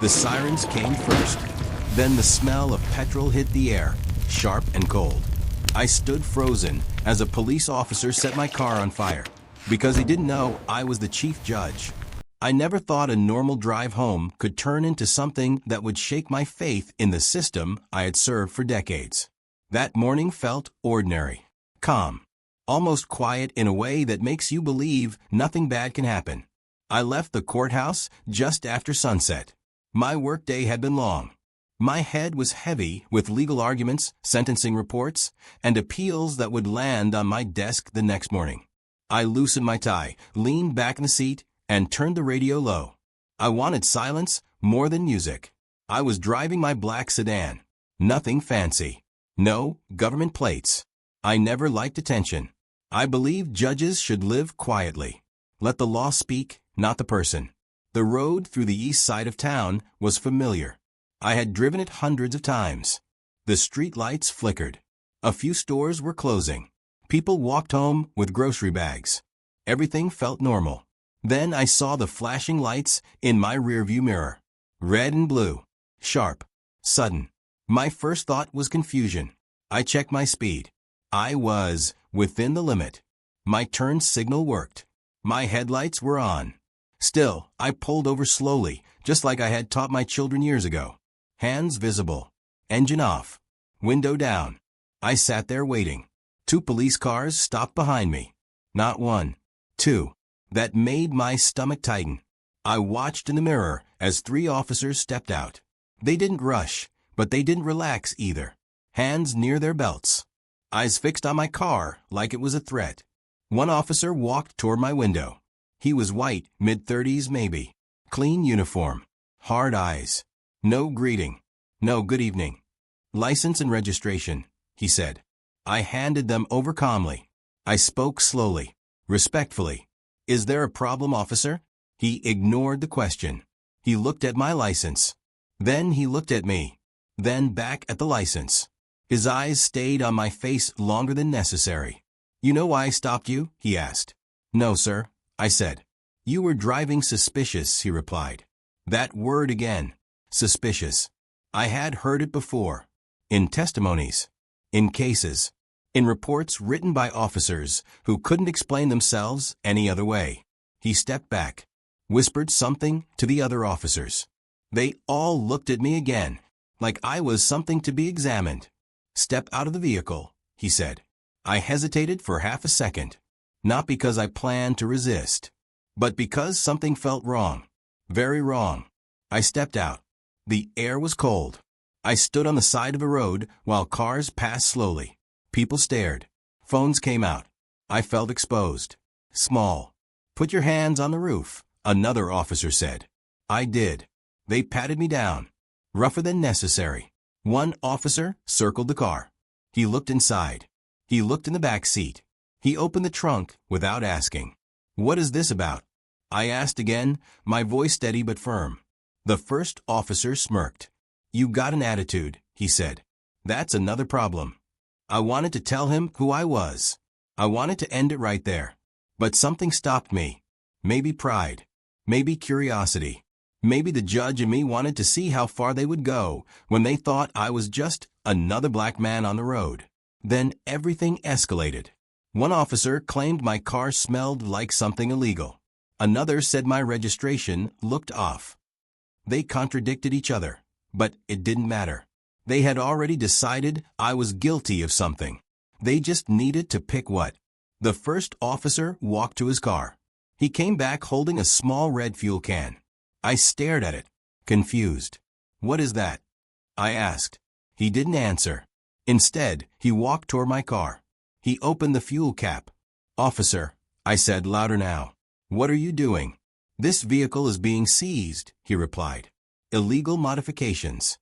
The sirens came first. Then the smell of petrol hit the air, sharp and cold. I stood frozen as a police officer set my car on fire because he didn't know I was the chief judge. I never thought a normal drive home could turn into something that would shake my faith in the system I had served for decades. That morning felt ordinary, calm, almost quiet in a way that makes you believe nothing bad can happen. I left the courthouse just after sunset. My workday had been long. My head was heavy with legal arguments, sentencing reports, and appeals that would land on my desk the next morning. I loosened my tie, leaned back in the seat, and turned the radio low. I wanted silence more than music. I was driving my black sedan. Nothing fancy. No government plates. I never liked attention. I believed judges should live quietly. Let the law speak, not the person. The road through the east side of town was familiar. I had driven it hundreds of times. The street lights flickered. A few stores were closing. People walked home with grocery bags. Everything felt normal. Then I saw the flashing lights in my rearview mirror. Red and blue. Sharp. Sudden. My first thought was confusion. I checked my speed. I was within the limit. My turn signal worked. My headlights were on. Still, I pulled over slowly, just like I had taught my children years ago. Hands visible. Engine off. Window down. I sat there waiting. 2 police cars stopped behind me. Not one. 2. That made my stomach tighten. I watched in the mirror as 3 officers stepped out. They didn't rush, but they didn't relax either. Hands near their belts. Eyes fixed on my car like it was a threat. One officer walked toward my window. He was white, mid-30s maybe. Clean uniform. Hard eyes. No greeting. No good evening. License and registration, he said. I handed them over calmly. I spoke slowly, respectfully. Is there a problem, officer? He ignored the question. He looked at my license. Then he looked at me. Then back at the license. His eyes stayed on my face longer than necessary. You know why I stopped you? He asked. No, sir, I said. You were driving suspicious, he replied. That word again. Suspicious. I had heard it before. In testimonies. In cases. In reports written by officers who couldn't explain themselves any other way. He stepped back, whispered something to the other officers. They all looked at me again, like I was something to be examined. Step out of the vehicle, he said. I hesitated for half a second, not because I planned to resist, but because something felt wrong, very wrong. I stepped out. The air was cold. I stood on the side of a road while cars passed slowly. People stared. Phones came out. I felt exposed. Small. Put your hands on the roof, another officer said. I did. They patted me down. Rougher than necessary. One officer circled the car. He looked inside. He looked in the back seat. He opened the trunk without asking. What is this about? I asked again, my voice steady but firm. The first officer smirked. You got an attitude, he said. That's another problem. I wanted to tell him who I was. I wanted to end it right there. But something stopped me. Maybe pride. Maybe curiosity. Maybe the judge in me wanted to see how far they would go when they thought I was just another black man on the road. Then everything escalated. One officer claimed my car smelled like something illegal. Another said my registration looked off. They contradicted each other, but it didn't matter. They had already decided I was guilty of something. They just needed to pick what. The first officer walked to his car. He came back holding a small red fuel can. I stared at it, confused. What is that? I asked. He didn't answer. Instead, he walked toward my car. He opened the fuel cap. Officer, I said louder now. What are you doing? This vehicle is being seized, he replied. Illegal modifications.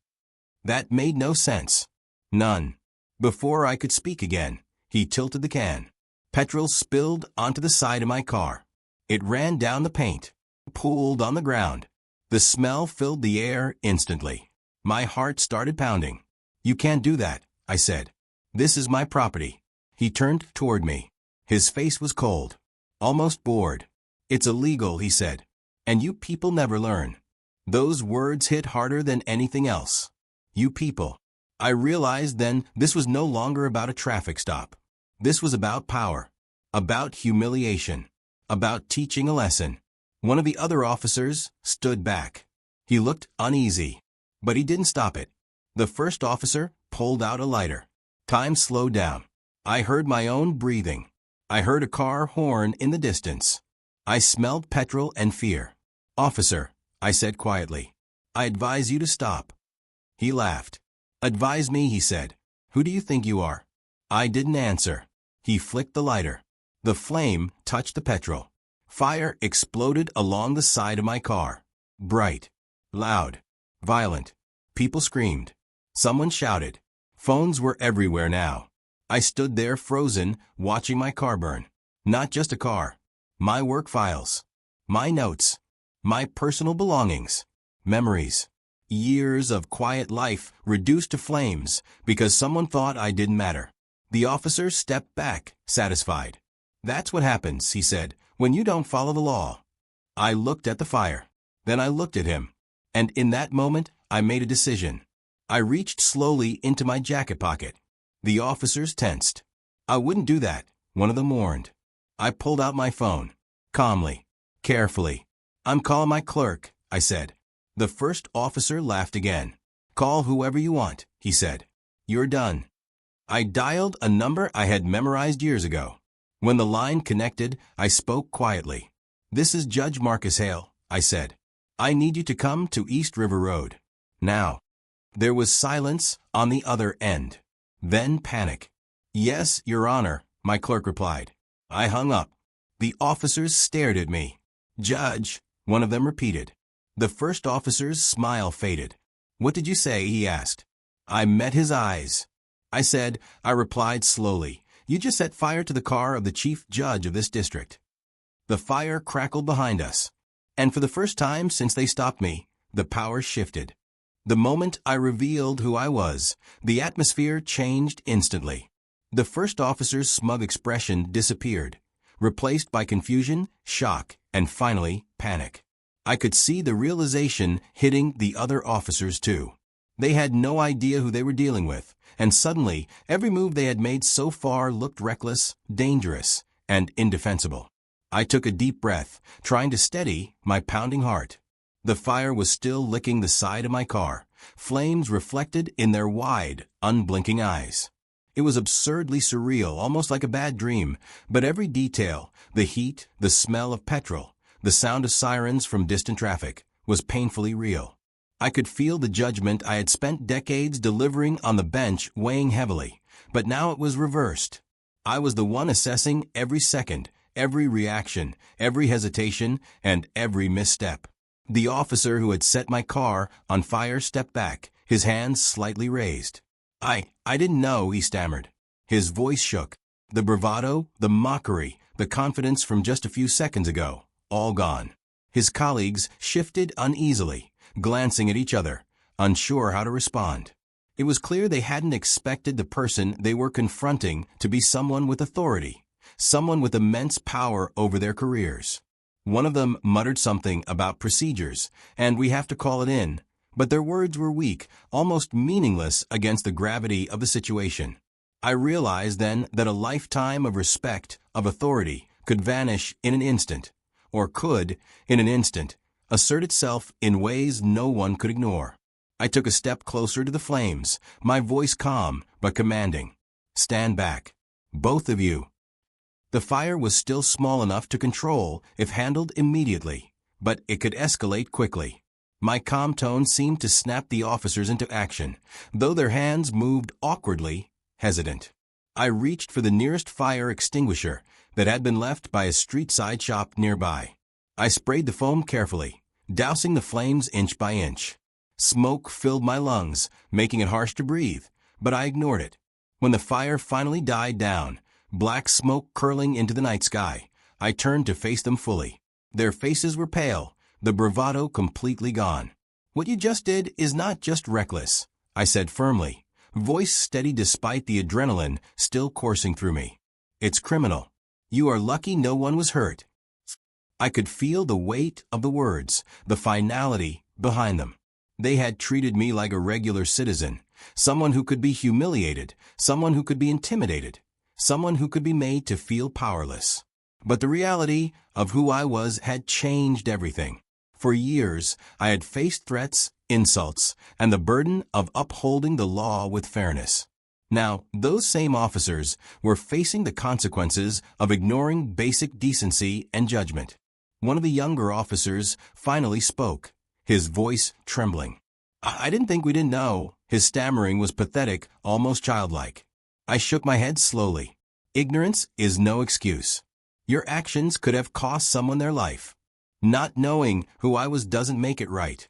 That made no sense. None. Before I could speak again, he tilted the can. Petrol spilled onto the side of my car. It ran down the paint, pooled on the ground. The smell filled the air instantly. My heart started pounding. You can't do that, I said. This is my property. He turned toward me. His face was cold, almost bored. It's illegal, he said. And you people never learn. Those words hit harder than anything else. You people. I realized then this was no longer about a traffic stop. This was about power. About humiliation. About teaching a lesson. One of the other officers stood back. He looked uneasy. But he didn't stop it. The first officer pulled out a lighter. Time slowed down. I heard my own breathing. I heard a car horn in the distance. I smelled petrol and fear. "Officer," I said quietly, "I advise you to stop." He laughed. "Advise me," he said. "Who do you think you are?" I didn't answer. He flicked the lighter. The flame touched the petrol. Fire exploded along the side of my car. Bright. Loud. Violent. People screamed. Someone shouted. Phones were everywhere now. I stood there frozen, watching my car burn. Not just a car. My work files. My notes. My personal belongings. Memories. Years of quiet life reduced to flames because someone thought I didn't matter. The officer stepped back, satisfied. "That's what happens," he said, "when you don't follow the law." I looked at the fire. Then I looked at him. And in that moment, I made a decision. I reached slowly into my jacket pocket. The officers tensed. "I wouldn't do that," one of them warned. I pulled out my phone. Calmly. Carefully. "I'm calling my clerk," I said. The first officer laughed again. "Call whoever you want," he said. "You're done." I dialed a number I had memorized years ago. When the line connected, I spoke quietly. "This is Judge Marcus Hale," I said. "I need you to come to East River Road. Now." There was silence on the other end. Then panic. "Yes, Your Honor," my clerk replied. I hung up. The officers stared at me. "Judge," one of them repeated. The first officer's smile faded. "What did you say?" he asked. I met his eyes. I replied slowly, "You just set fire to the car of the chief judge of this district." The fire crackled behind us. And for the first time since they stopped me, the power shifted. The moment I revealed who I was, the atmosphere changed instantly. The first officer's smug expression disappeared, replaced by confusion, shock, and finally, panic. I could see the realization hitting the other officers too. They had no idea who they were dealing with, and suddenly, every move they had made so far looked reckless, dangerous, and indefensible. I took a deep breath, trying to steady my pounding heart. The fire was still licking the side of my car, flames reflected in their wide, unblinking eyes. It was absurdly surreal, almost like a bad dream, but every detail, the heat, the smell of petrol, the sound of sirens from distant traffic, was painfully real. I could feel the judgment I had spent decades delivering on the bench weighing heavily, but now it was reversed. I was the one assessing every second, every reaction, every hesitation, and every misstep. The officer who had set my car on fire stepped back, his hands slightly raised. I didn't know," he stammered. His voice shook. The bravado, the mockery, the confidence from just a few seconds ago, all gone. His colleagues shifted uneasily, glancing at each other, unsure how to respond. It was clear they hadn't expected the person they were confronting to be someone with authority, someone with immense power over their careers. One of them muttered something about procedures, and we have to call it in, but their words were weak, almost meaningless against the gravity of the situation. I realized then that a lifetime of respect, of authority, could vanish in an instant, or could, in an instant, assert itself in ways no one could ignore. I took a step closer to the flames, my voice calm but commanding. "Stand back. Both of you." The fire was still small enough to control if handled immediately, but it could escalate quickly. My calm tone seemed to snap the officers into action, though their hands moved awkwardly, hesitant. I reached for the nearest fire extinguisher that had been left by a street-side shop nearby. I sprayed the foam carefully, dousing the flames inch by inch. Smoke filled my lungs, making it harsh to breathe, but I ignored it. When the fire finally died down, black smoke curling into the night sky, I turned to face them fully. Their faces were pale, the bravado completely gone. "What you just did is not just reckless," I said firmly, voice steady despite the adrenaline still coursing through me. "It's criminal. You are lucky no one was hurt." I could feel the weight of the words, the finality behind them. They had treated me like a regular citizen, someone who could be humiliated, someone who could be intimidated, someone who could be made to feel powerless. But the reality of who I was had changed everything. For years, I had faced threats, insults, and the burden of upholding the law with fairness. Now, those same officers were facing the consequences of ignoring basic decency and judgment. One of the younger officers finally spoke, his voice trembling. I didn't think we didn't know. His stammering was pathetic, almost childlike. I shook my head slowly. Ignorance is no excuse. Your actions could have cost someone their life. Not knowing who I was doesn't make it right.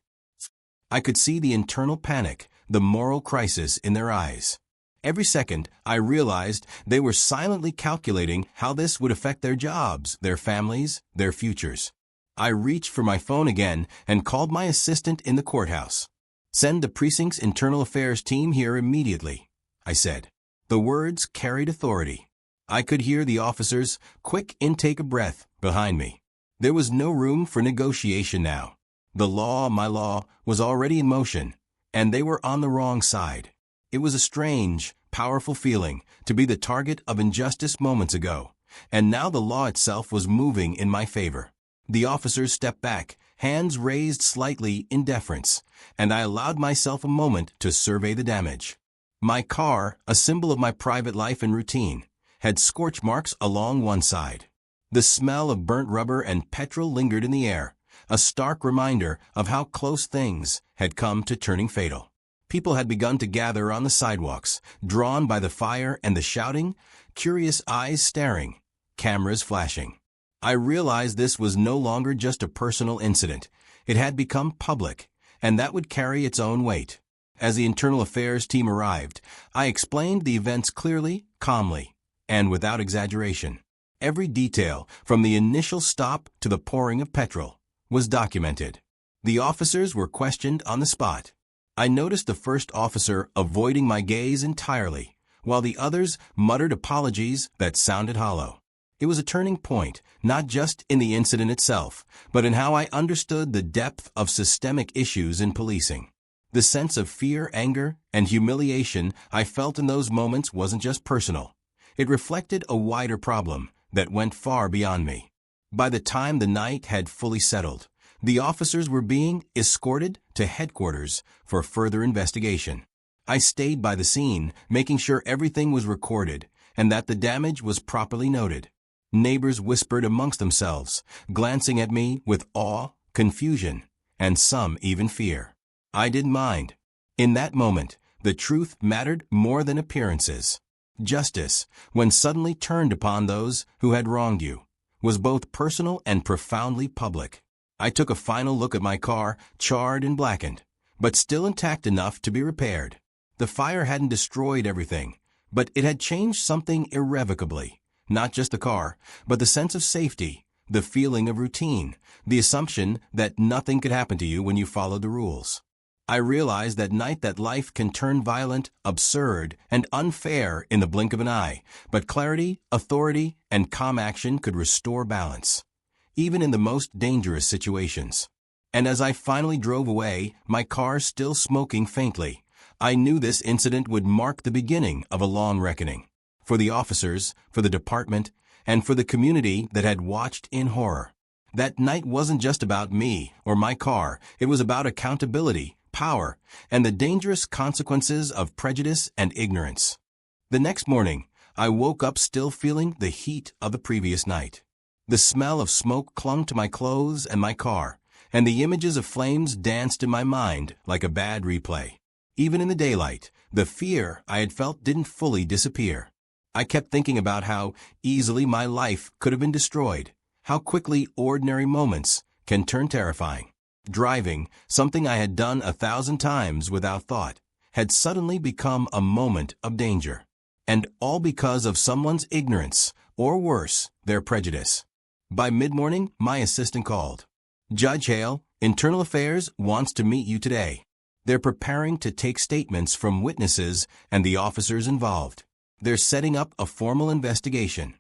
I could see the internal panic, the moral crisis in their eyes. Every second, I realized they were silently calculating how this would affect their jobs, their families, their futures. I reached for my phone again and called my assistant in the courthouse. "Send the precinct's internal affairs team here immediately," I said. The words carried authority. I could hear the officer's quick intake of breath behind me. There was no room for negotiation now. The law, my law, was already in motion, and they were on the wrong side. It was a strange, powerful feeling to be the target of injustice moments ago, and now the law itself was moving in my favor. The officers stepped back, hands raised slightly in deference, and I allowed myself a moment to survey the damage. My car, a symbol of my private life and routine, had scorch marks along one side. The smell of burnt rubber and petrol lingered in the air, a stark reminder of how close things had come to turning fatal. People had begun to gather on the sidewalks, drawn by the fire and the shouting, curious eyes staring, cameras flashing. I realized this was no longer just a personal incident. It had become public, and that would carry its own weight. As the internal affairs team arrived, I explained the events clearly, calmly, and without exaggeration. Every detail, from the initial stop to the pouring of petrol, was documented. The officers were questioned on the spot. I noticed the first officer avoiding my gaze entirely, while the others muttered apologies that sounded hollow. It was a turning point, not just in the incident itself, but in how I understood the depth of systemic issues in policing. The sense of fear, anger, and humiliation I felt in those moments wasn't just personal. It reflected a wider problem that went far beyond me. By the time the night had fully settled, the officers were being escorted to headquarters for further investigation. I stayed by the scene, making sure everything was recorded and that the damage was properly noted. Neighbors whispered amongst themselves, glancing at me with awe, confusion, and some even fear. I didn't mind. In that moment, the truth mattered more than appearances. Justice, when suddenly turned upon those who had wronged you, was both personal and profoundly public. I took a final look at my car, charred and blackened, but still intact enough to be repaired. The fire hadn't destroyed everything, but it had changed something irrevocably. Not just the car, but the sense of safety, the feeling of routine, the assumption that nothing could happen to you when you followed the rules. I realized that night that life can turn violent, absurd, and unfair in the blink of an eye, but clarity, authority, and calm action could restore balance, even in the most dangerous situations. And as I finally drove away, my car still smoking faintly, I knew this incident would mark the beginning of a long reckoning. For the officers, for the department, and for the community that had watched in horror. That night wasn't just about me or my car, it was about accountability, power, and the dangerous consequences of prejudice and ignorance. The next morning, I woke up still feeling the heat of the previous night. The smell of smoke clung to my clothes and my car, and the images of flames danced in my mind like a bad replay. Even in the daylight, the fear I had felt didn't fully disappear. I kept thinking about how easily my life could have been destroyed, how quickly ordinary moments can turn terrifying. Driving, something I had done 1,000 times without thought, had suddenly become a moment of danger. And all because of someone's ignorance, or worse, their prejudice. By mid-morning, my assistant called. "Judge Hale, Internal Affairs wants to meet you today. They're preparing to take statements from witnesses and the officers involved. They're setting up a formal investigation."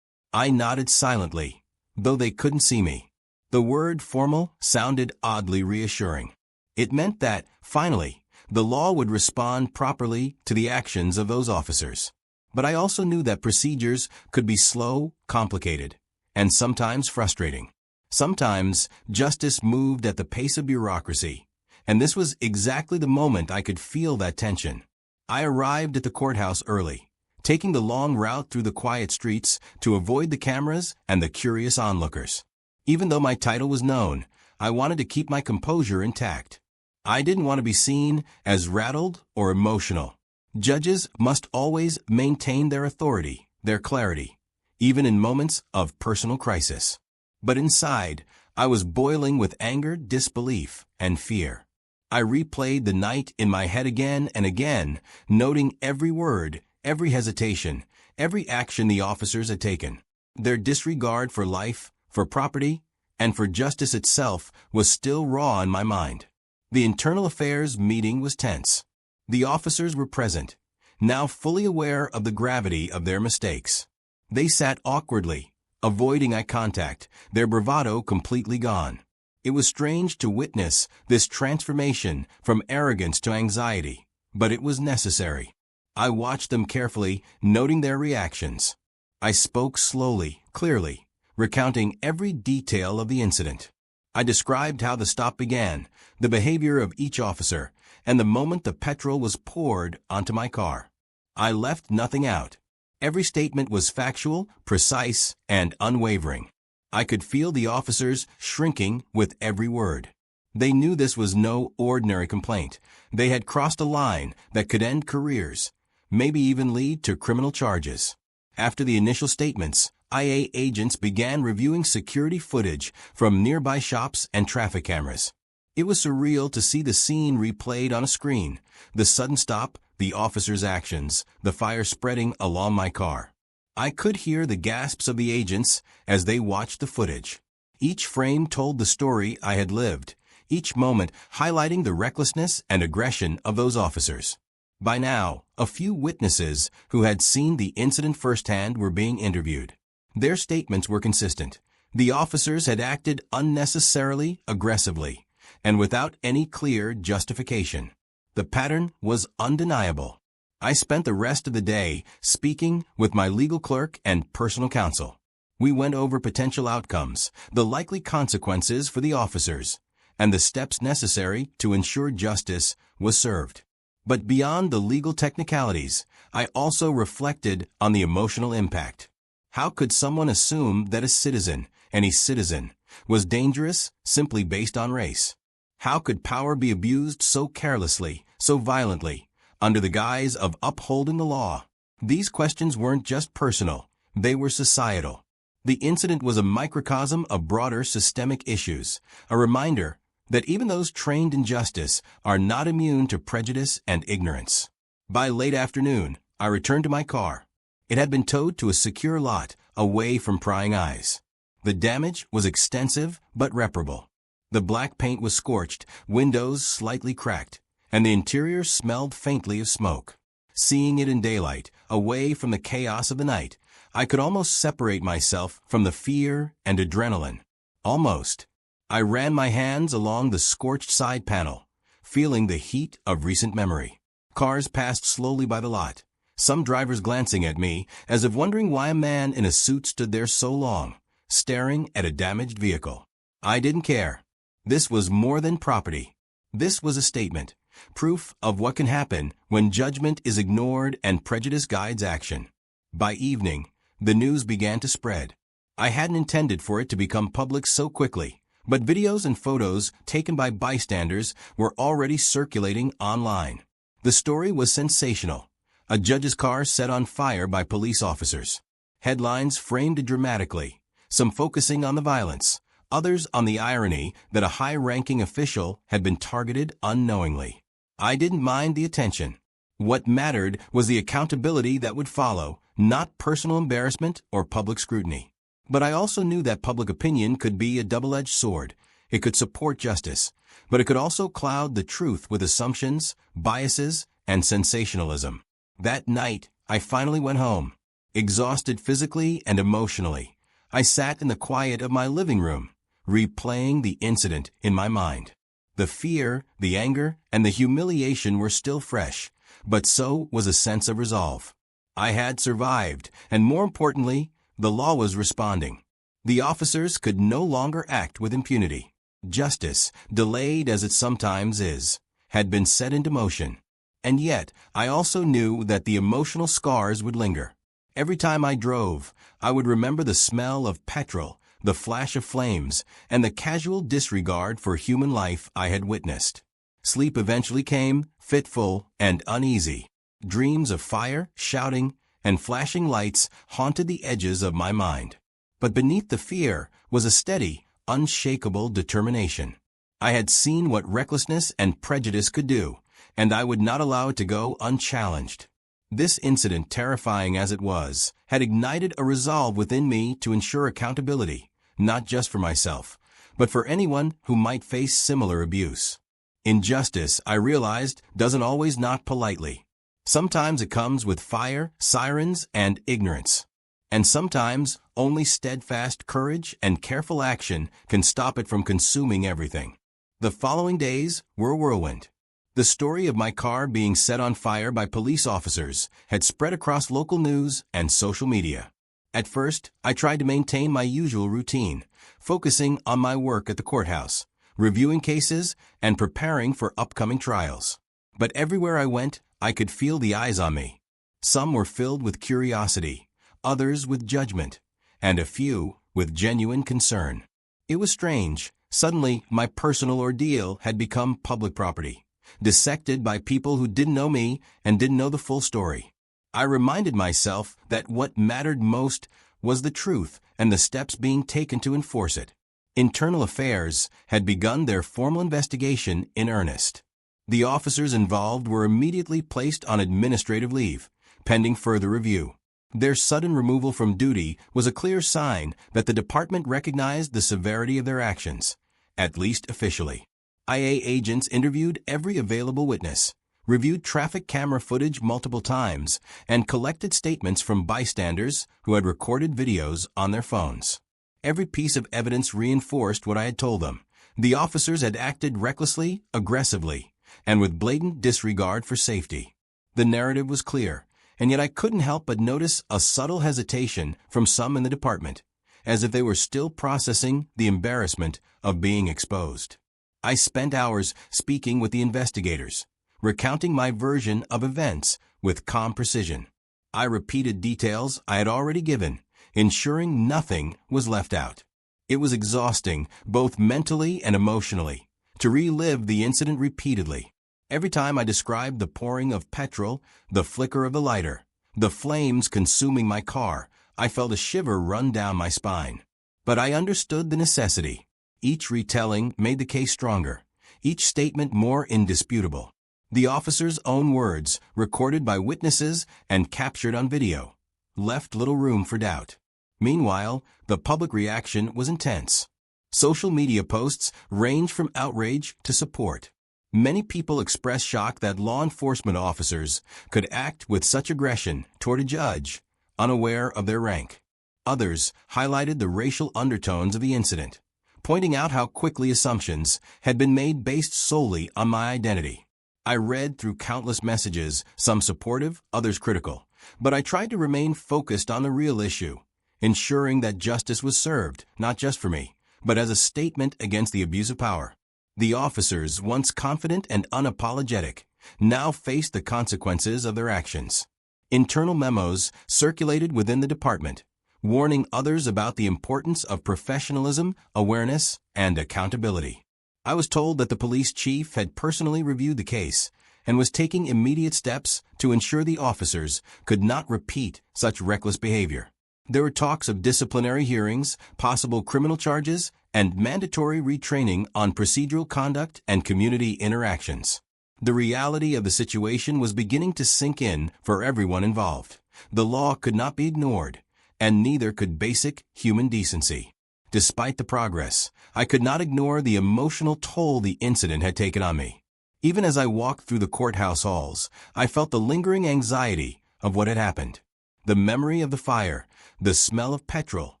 I nodded silently, though they couldn't see me. The word formal sounded oddly reassuring. It meant that, finally, the law would respond properly to the actions of those officers. But I also knew that procedures could be slow, complicated, and sometimes frustrating. Sometimes, justice moved at the pace of bureaucracy, and this was exactly the moment I could feel that tension. I arrived at the courthouse early, taking the long route through the quiet streets to avoid the cameras and the curious onlookers. Even though my title was known, I wanted to keep my composure intact. I didn't want to be seen as rattled or emotional. Judges must always maintain their authority, their clarity, even in moments of personal crisis. But inside, I was boiling with anger, disbelief, and fear. I replayed the night in my head again and again, noting every word, every hesitation, every action the officers had taken. Their disregard for life, for property, and for justice itself was still raw in my mind. The internal affairs meeting was tense. The officers were present, now fully aware of the gravity of their mistakes. They sat awkwardly, avoiding eye contact, their bravado completely gone. It was strange to witness this transformation from arrogance to anxiety, but it was necessary. I watched them carefully, noting their reactions. I spoke slowly, clearly, recounting every detail of the incident. I described how the stop began, the behavior of each officer, and the moment the petrol was poured onto my car. I left nothing out. Every statement was factual, precise, and unwavering. I could feel the officers shrinking with every word. They knew this was no ordinary complaint. They had crossed a line that could end careers, maybe even lead to criminal charges. After the initial statements, IA agents began reviewing security footage from nearby shops and traffic cameras. It was surreal to see the scene replayed on a screen, the sudden stop, the officers' actions, the fire spreading along my car. I could hear the gasps of the agents as they watched the footage. Each frame told the story I had lived, each moment highlighting the recklessness and aggression of those officers. By now, a few witnesses who had seen the incident firsthand were being interviewed. Their statements were consistent. The officers had acted unnecessarily aggressively, and without any clear justification. The pattern was undeniable. I spent the rest of the day speaking with my legal clerk and personal counsel. We went over potential outcomes, the likely consequences for the officers, and the steps necessary to ensure justice was served. But beyond the legal technicalities, I also reflected on the emotional impact. How could someone assume that a citizen, any citizen, was dangerous simply based on race? How could power be abused so carelessly, so violently, under the guise of upholding the law? These questions weren't just personal, they were societal. The incident was a microcosm of broader systemic issues, a reminder that even those trained in justice are not immune to prejudice and ignorance. By late afternoon, I returned to my car. It had been towed to a secure lot, away from prying eyes. The damage was extensive but reparable. The black paint was scorched, windows slightly cracked, and the interior smelled faintly of smoke. Seeing it in daylight, away from the chaos of the night, I could almost separate myself from the fear and adrenaline. Almost. I ran my hands along the scorched side panel, feeling the heat of recent memory. Cars passed slowly by the lot, some drivers glancing at me as if wondering why a man in a suit stood there so long, staring at a damaged vehicle. I didn't care. This was more than property. This was a statement, proof of what can happen when judgment is ignored and prejudice guides action. By evening, the news began to spread. I hadn't intended for it to become public so quickly, but videos and photos taken by bystanders were already circulating online. The story was sensational. A judge's car set on fire by police officers. Headlines framed it dramatically, some focusing on the violence, others on the irony that a high-ranking official had been targeted unknowingly. I didn't mind the attention. What mattered was the accountability that would follow, not personal embarrassment or public scrutiny. But I also knew that public opinion could be a double-edged sword. It could support justice, but it could also cloud the truth with assumptions, biases, and sensationalism. That night, I finally went home. Exhausted physically and emotionally, I sat in the quiet of my living room, replaying the incident in my mind. The fear, the anger, and the humiliation were still fresh, but so was a sense of resolve. I had survived, and more importantly, the law was responding. The officers could no longer act with impunity. Justice, delayed as it sometimes is, had been set into motion. And yet, I also knew that the emotional scars would linger. Every time I drove, I would remember the smell of petrol, the flash of flames, and the casual disregard for human life I had witnessed. Sleep eventually came, fitful and uneasy. Dreams of fire, shouting, and flashing lights haunted the edges of my mind. But beneath the fear was a steady, unshakable determination. I had seen what recklessness and prejudice could do, and I would not allow it to go unchallenged. This incident, terrifying as it was, had ignited a resolve within me to ensure accountability, not just for myself, but for anyone who might face similar abuse. Injustice, I realized, doesn't always knock politely. Sometimes it comes with fire, sirens, and ignorance. And sometimes only steadfast courage and careful action can stop it from consuming everything. The following days were a whirlwind. The story of my car being set on fire by police officers had spread across local news and social media. At first, I tried to maintain my usual routine, focusing on my work at the courthouse, reviewing cases, and preparing for upcoming trials. But everywhere I went, I could feel the eyes on me. Some were filled with curiosity, others with judgment, and a few with genuine concern. It was strange. Suddenly, my personal ordeal had become public property, dissected by people who didn't know me and didn't know the full story. I reminded myself that what mattered most was the truth and the steps being taken to enforce it. Internal Affairs had begun their formal investigation in earnest. The officers involved were immediately placed on administrative leave, pending further review. Their sudden removal from duty was a clear sign that the department recognized the severity of their actions, at least officially. IA agents interviewed every available witness, reviewed traffic camera footage multiple times, and collected statements from bystanders who had recorded videos on their phones. Every piece of evidence reinforced what I had told them. The officers had acted recklessly, aggressively, and with blatant disregard for safety. The narrative was clear, and yet I couldn't help but notice a subtle hesitation from some in the department, as if they were still processing the embarrassment of being exposed. I spent hours speaking with the investigators, recounting my version of events with calm precision. I repeated details I had already given, ensuring nothing was left out. It was exhausting, both mentally and emotionally, to relive the incident repeatedly. Every time I described the pouring of petrol, the flicker of the lighter, the flames consuming my car, I felt a shiver run down my spine. But I understood the necessity. Each retelling made the case stronger, each statement more indisputable. The officer's own words, recorded by witnesses and captured on video, left little room for doubt. Meanwhile, the public reaction was intense. Social media posts ranged from outrage to support. Many people expressed shock that law enforcement officers could act with such aggression toward a judge, unaware of their rank. Others highlighted the racial undertones of the incident, pointing out how quickly assumptions had been made based solely on my identity. I read through countless messages, some supportive, others critical, but I tried to remain focused on the real issue, ensuring that justice was served, not just for me, but as a statement against the abuse of power. The officers, once confident and unapologetic, now faced the consequences of their actions. Internal memos circulated within the department, warning others about the importance of professionalism, awareness, and accountability. I was told that the police chief had personally reviewed the case and was taking immediate steps to ensure the officers could not repeat such reckless behavior. There were talks of disciplinary hearings, possible criminal charges, and mandatory retraining on procedural conduct and community interactions. The reality of the situation was beginning to sink in for everyone involved. The law could not be ignored, and neither could basic human decency. Despite the progress, I could not ignore the emotional toll the incident had taken on me. Even as I walked through the courthouse halls, I felt the lingering anxiety of what had happened. The memory of the fire, the smell of petrol,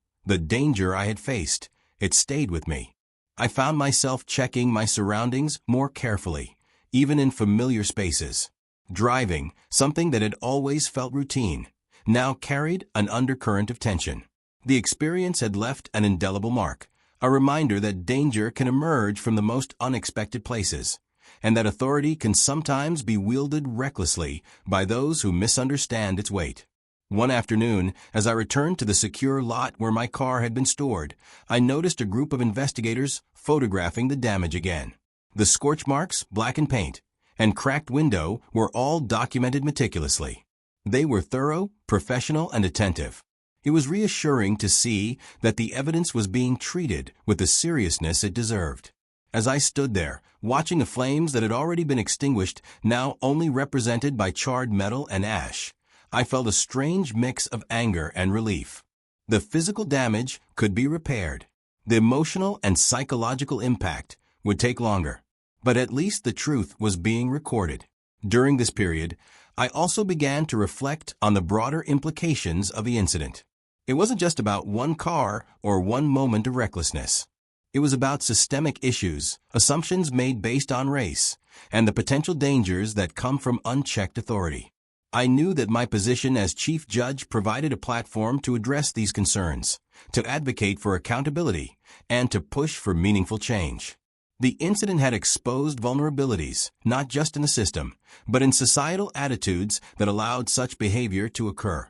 the danger I had faced, it stayed with me. I found myself checking my surroundings more carefully, even in familiar spaces. Driving, something that had always felt routine, now carried an undercurrent of tension. The experience had left an indelible mark, a reminder that danger can emerge from the most unexpected places, and that authority can sometimes be wielded recklessly by those who misunderstand its weight. One afternoon, as I returned to the secure lot where my car had been stored, I noticed a group of investigators photographing the damage again. The scorch marks, blackened paint, and cracked window were all documented meticulously. They were thorough, professional, and attentive. It was reassuring to see that the evidence was being treated with the seriousness it deserved. As I stood there, watching the flames that had already been extinguished, now only represented by charred metal and ash, I felt a strange mix of anger and relief. The physical damage could be repaired. The emotional and psychological impact would take longer. But at least the truth was being recorded. During this period, I also began to reflect on the broader implications of the incident. It wasn't just about one car or one moment of recklessness. It was about systemic issues, assumptions made based on race, and the potential dangers that come from unchecked authority. I knew that my position as chief judge provided a platform to address these concerns, to advocate for accountability, and to push for meaningful change. The incident had exposed vulnerabilities, not just in the system, but in societal attitudes that allowed such behavior to occur.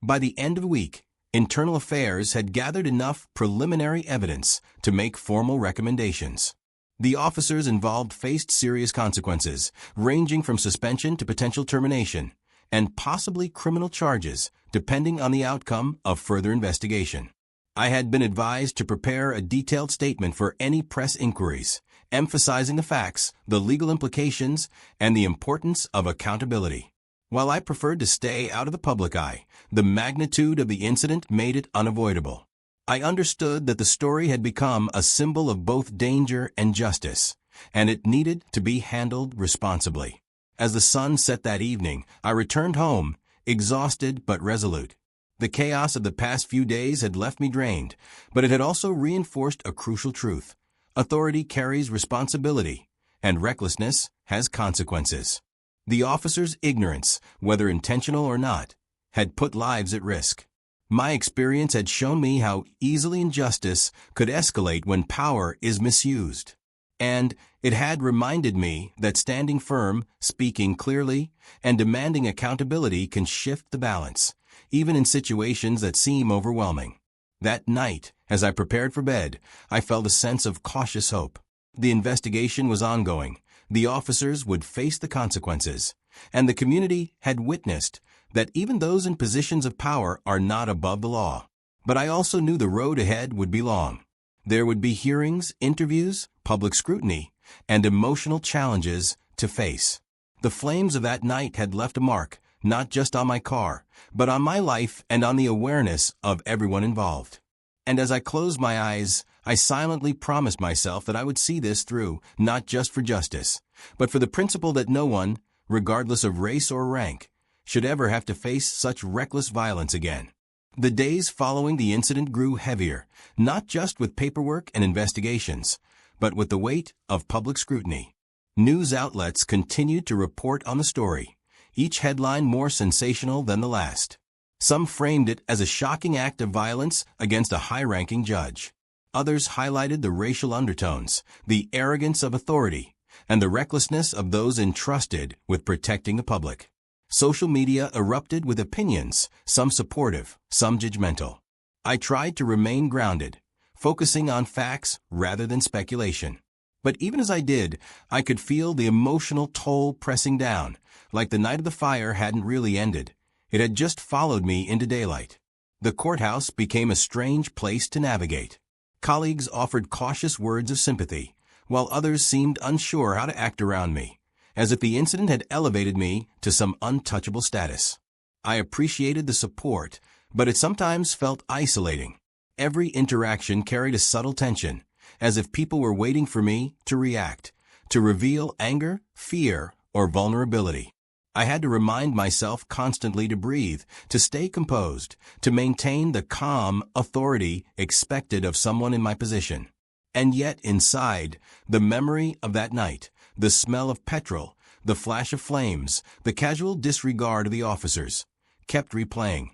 By the end of the week, Internal Affairs had gathered enough preliminary evidence to make formal recommendations. The officers involved faced serious consequences, ranging from suspension to potential termination, and possibly criminal charges, depending on the outcome of further investigation. I had been advised to prepare a detailed statement for any press inquiries, emphasizing the facts, the legal implications, and the importance of accountability. While I preferred to stay out of the public eye, the magnitude of the incident made it unavoidable. I understood that the story had become a symbol of both danger and justice, and it needed to be handled responsibly. As the sun set that evening, I returned home, exhausted but resolute. The chaos of the past few days had left me drained, but it had also reinforced a crucial truth. Authority carries responsibility, and recklessness has consequences. The officer's ignorance, whether intentional or not, had put lives at risk. My experience had shown me how easily injustice could escalate when power is misused. And it had reminded me that standing firm, speaking clearly, and demanding accountability can shift the balance, even in situations that seem overwhelming. That night, as I prepared for bed, I felt a sense of cautious hope. The investigation was ongoing, the officers would face the consequences, and the community had witnessed that even those in positions of power are not above the law. But I also knew the road ahead would be long. There would be hearings, interviews, public scrutiny, and emotional challenges to face. The flames of that night had left a mark, not just on my car, but on my life and on the awareness of everyone involved. And as I closed my eyes, I silently promised myself that I would see this through, not just for justice, but for the principle that no one, regardless of race or rank, should ever have to face such reckless violence again. The days following the incident grew heavier, not just with paperwork and investigations, but with the weight of public scrutiny. News outlets continued to report on the story, each headline more sensational than the last. Some framed it as a shocking act of violence against a high-ranking judge. Others highlighted the racial undertones, the arrogance of authority, and the recklessness of those entrusted with protecting the public. Social media erupted with opinions, some supportive, some judgmental. I tried to remain grounded, focusing on facts rather than speculation. But even as I did, I could feel the emotional toll pressing down, like the night of the fire hadn't really ended. It had just followed me into daylight. The courthouse became a strange place to navigate. Colleagues offered cautious words of sympathy, while others seemed unsure how to act around me, as if the incident had elevated me to some untouchable status. I appreciated the support, but it sometimes felt isolating. Every interaction carried a subtle tension, as if people were waiting for me to react, to reveal anger, fear, or vulnerability. I had to remind myself constantly to breathe, to stay composed, to maintain the calm authority expected of someone in my position. And yet inside, the memory of that night, the smell of petrol, the flash of flames, the casual disregard of the officers, kept replaying,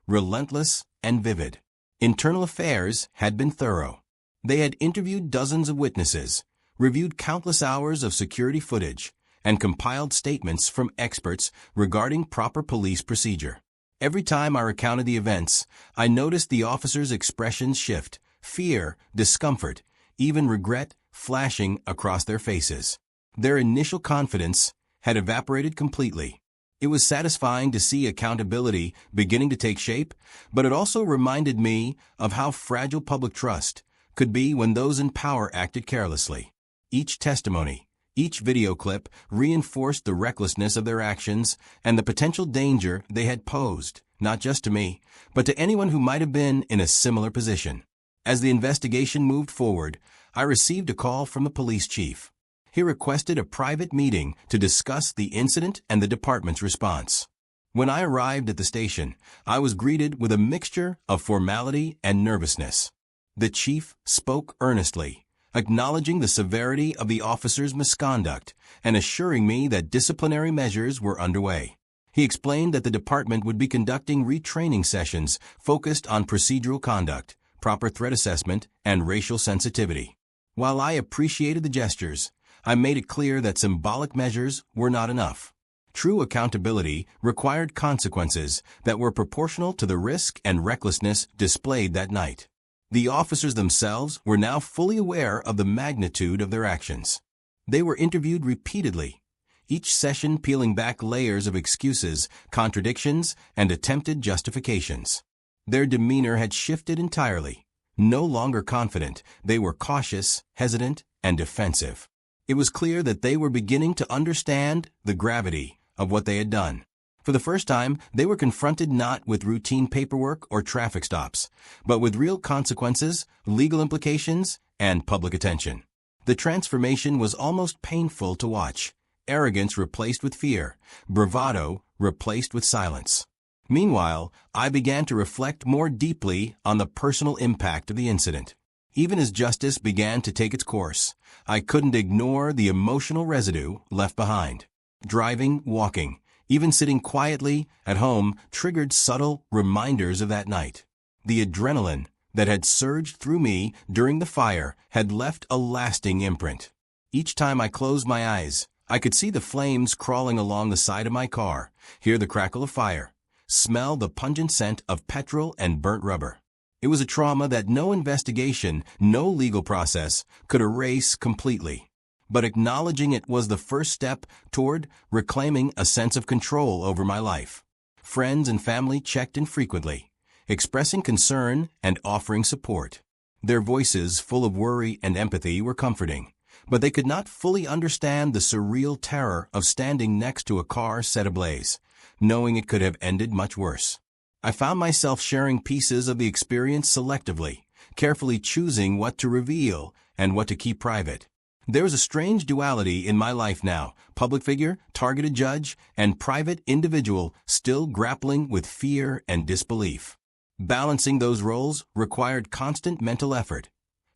relentless and vivid. Internal Affairs had been thorough. They had interviewed dozens of witnesses, reviewed countless hours of security footage, and compiled statements from experts regarding proper police procedure. Every time I recounted the events, I noticed the officers' expressions shift, fear, discomfort, even regret flashing across their faces. Their initial confidence had evaporated completely. It was satisfying to see accountability beginning to take shape, but it also reminded me of how fragile public trust could be when those in power acted carelessly. Each testimony, each video clip reinforced the recklessness of their actions and the potential danger they had posed, not just to me, but to anyone who might have been in a similar position. As the investigation moved forward, I received a call from the police chief. He requested a private meeting to discuss the incident and the department's response. When I arrived at the station, I was greeted with a mixture of formality and nervousness. The chief spoke earnestly, acknowledging the severity of the officer's misconduct and assuring me that disciplinary measures were underway. He explained that the department would be conducting retraining sessions focused on procedural conduct, proper threat assessment, and racial sensitivity. While I appreciated the gestures, I made it clear that symbolic measures were not enough. True accountability required consequences that were proportional to the risk and recklessness displayed that night. The officers themselves were now fully aware of the magnitude of their actions. They were interviewed repeatedly, each session peeling back layers of excuses, contradictions, and attempted justifications. Their demeanor had shifted entirely. No longer confident, they were cautious, hesitant, and defensive. It was clear that they were beginning to understand the gravity of what they had done. For the first time, they were confronted not with routine paperwork or traffic stops, but with real consequences, legal implications, and public attention. The transformation was almost painful to watch. Arrogance replaced with fear, bravado replaced with silence. Meanwhile, I began to reflect more deeply on the personal impact of the incident. Even as justice began to take its course, I couldn't ignore the emotional residue left behind. Driving, walking, even sitting quietly at home triggered subtle reminders of that night. The adrenaline that had surged through me during the fire had left a lasting imprint. Each time I closed my eyes, I could see the flames crawling along the side of my car, hear the crackle of fire, smell the pungent scent of petrol and burnt rubber. It was a trauma that no investigation, no legal process could erase completely. But acknowledging it was the first step toward reclaiming a sense of control over my life. Friends and family checked in frequently, expressing concern and offering support. Their voices, full of worry and empathy, were comforting, but they could not fully understand the surreal terror of standing next to a car set ablaze, knowing it could have ended much worse. I found myself sharing pieces of the experience selectively, carefully choosing what to reveal and what to keep private. There was a strange duality in my life now, public figure, targeted judge, and private individual still grappling with fear and disbelief. Balancing those roles required constant mental effort,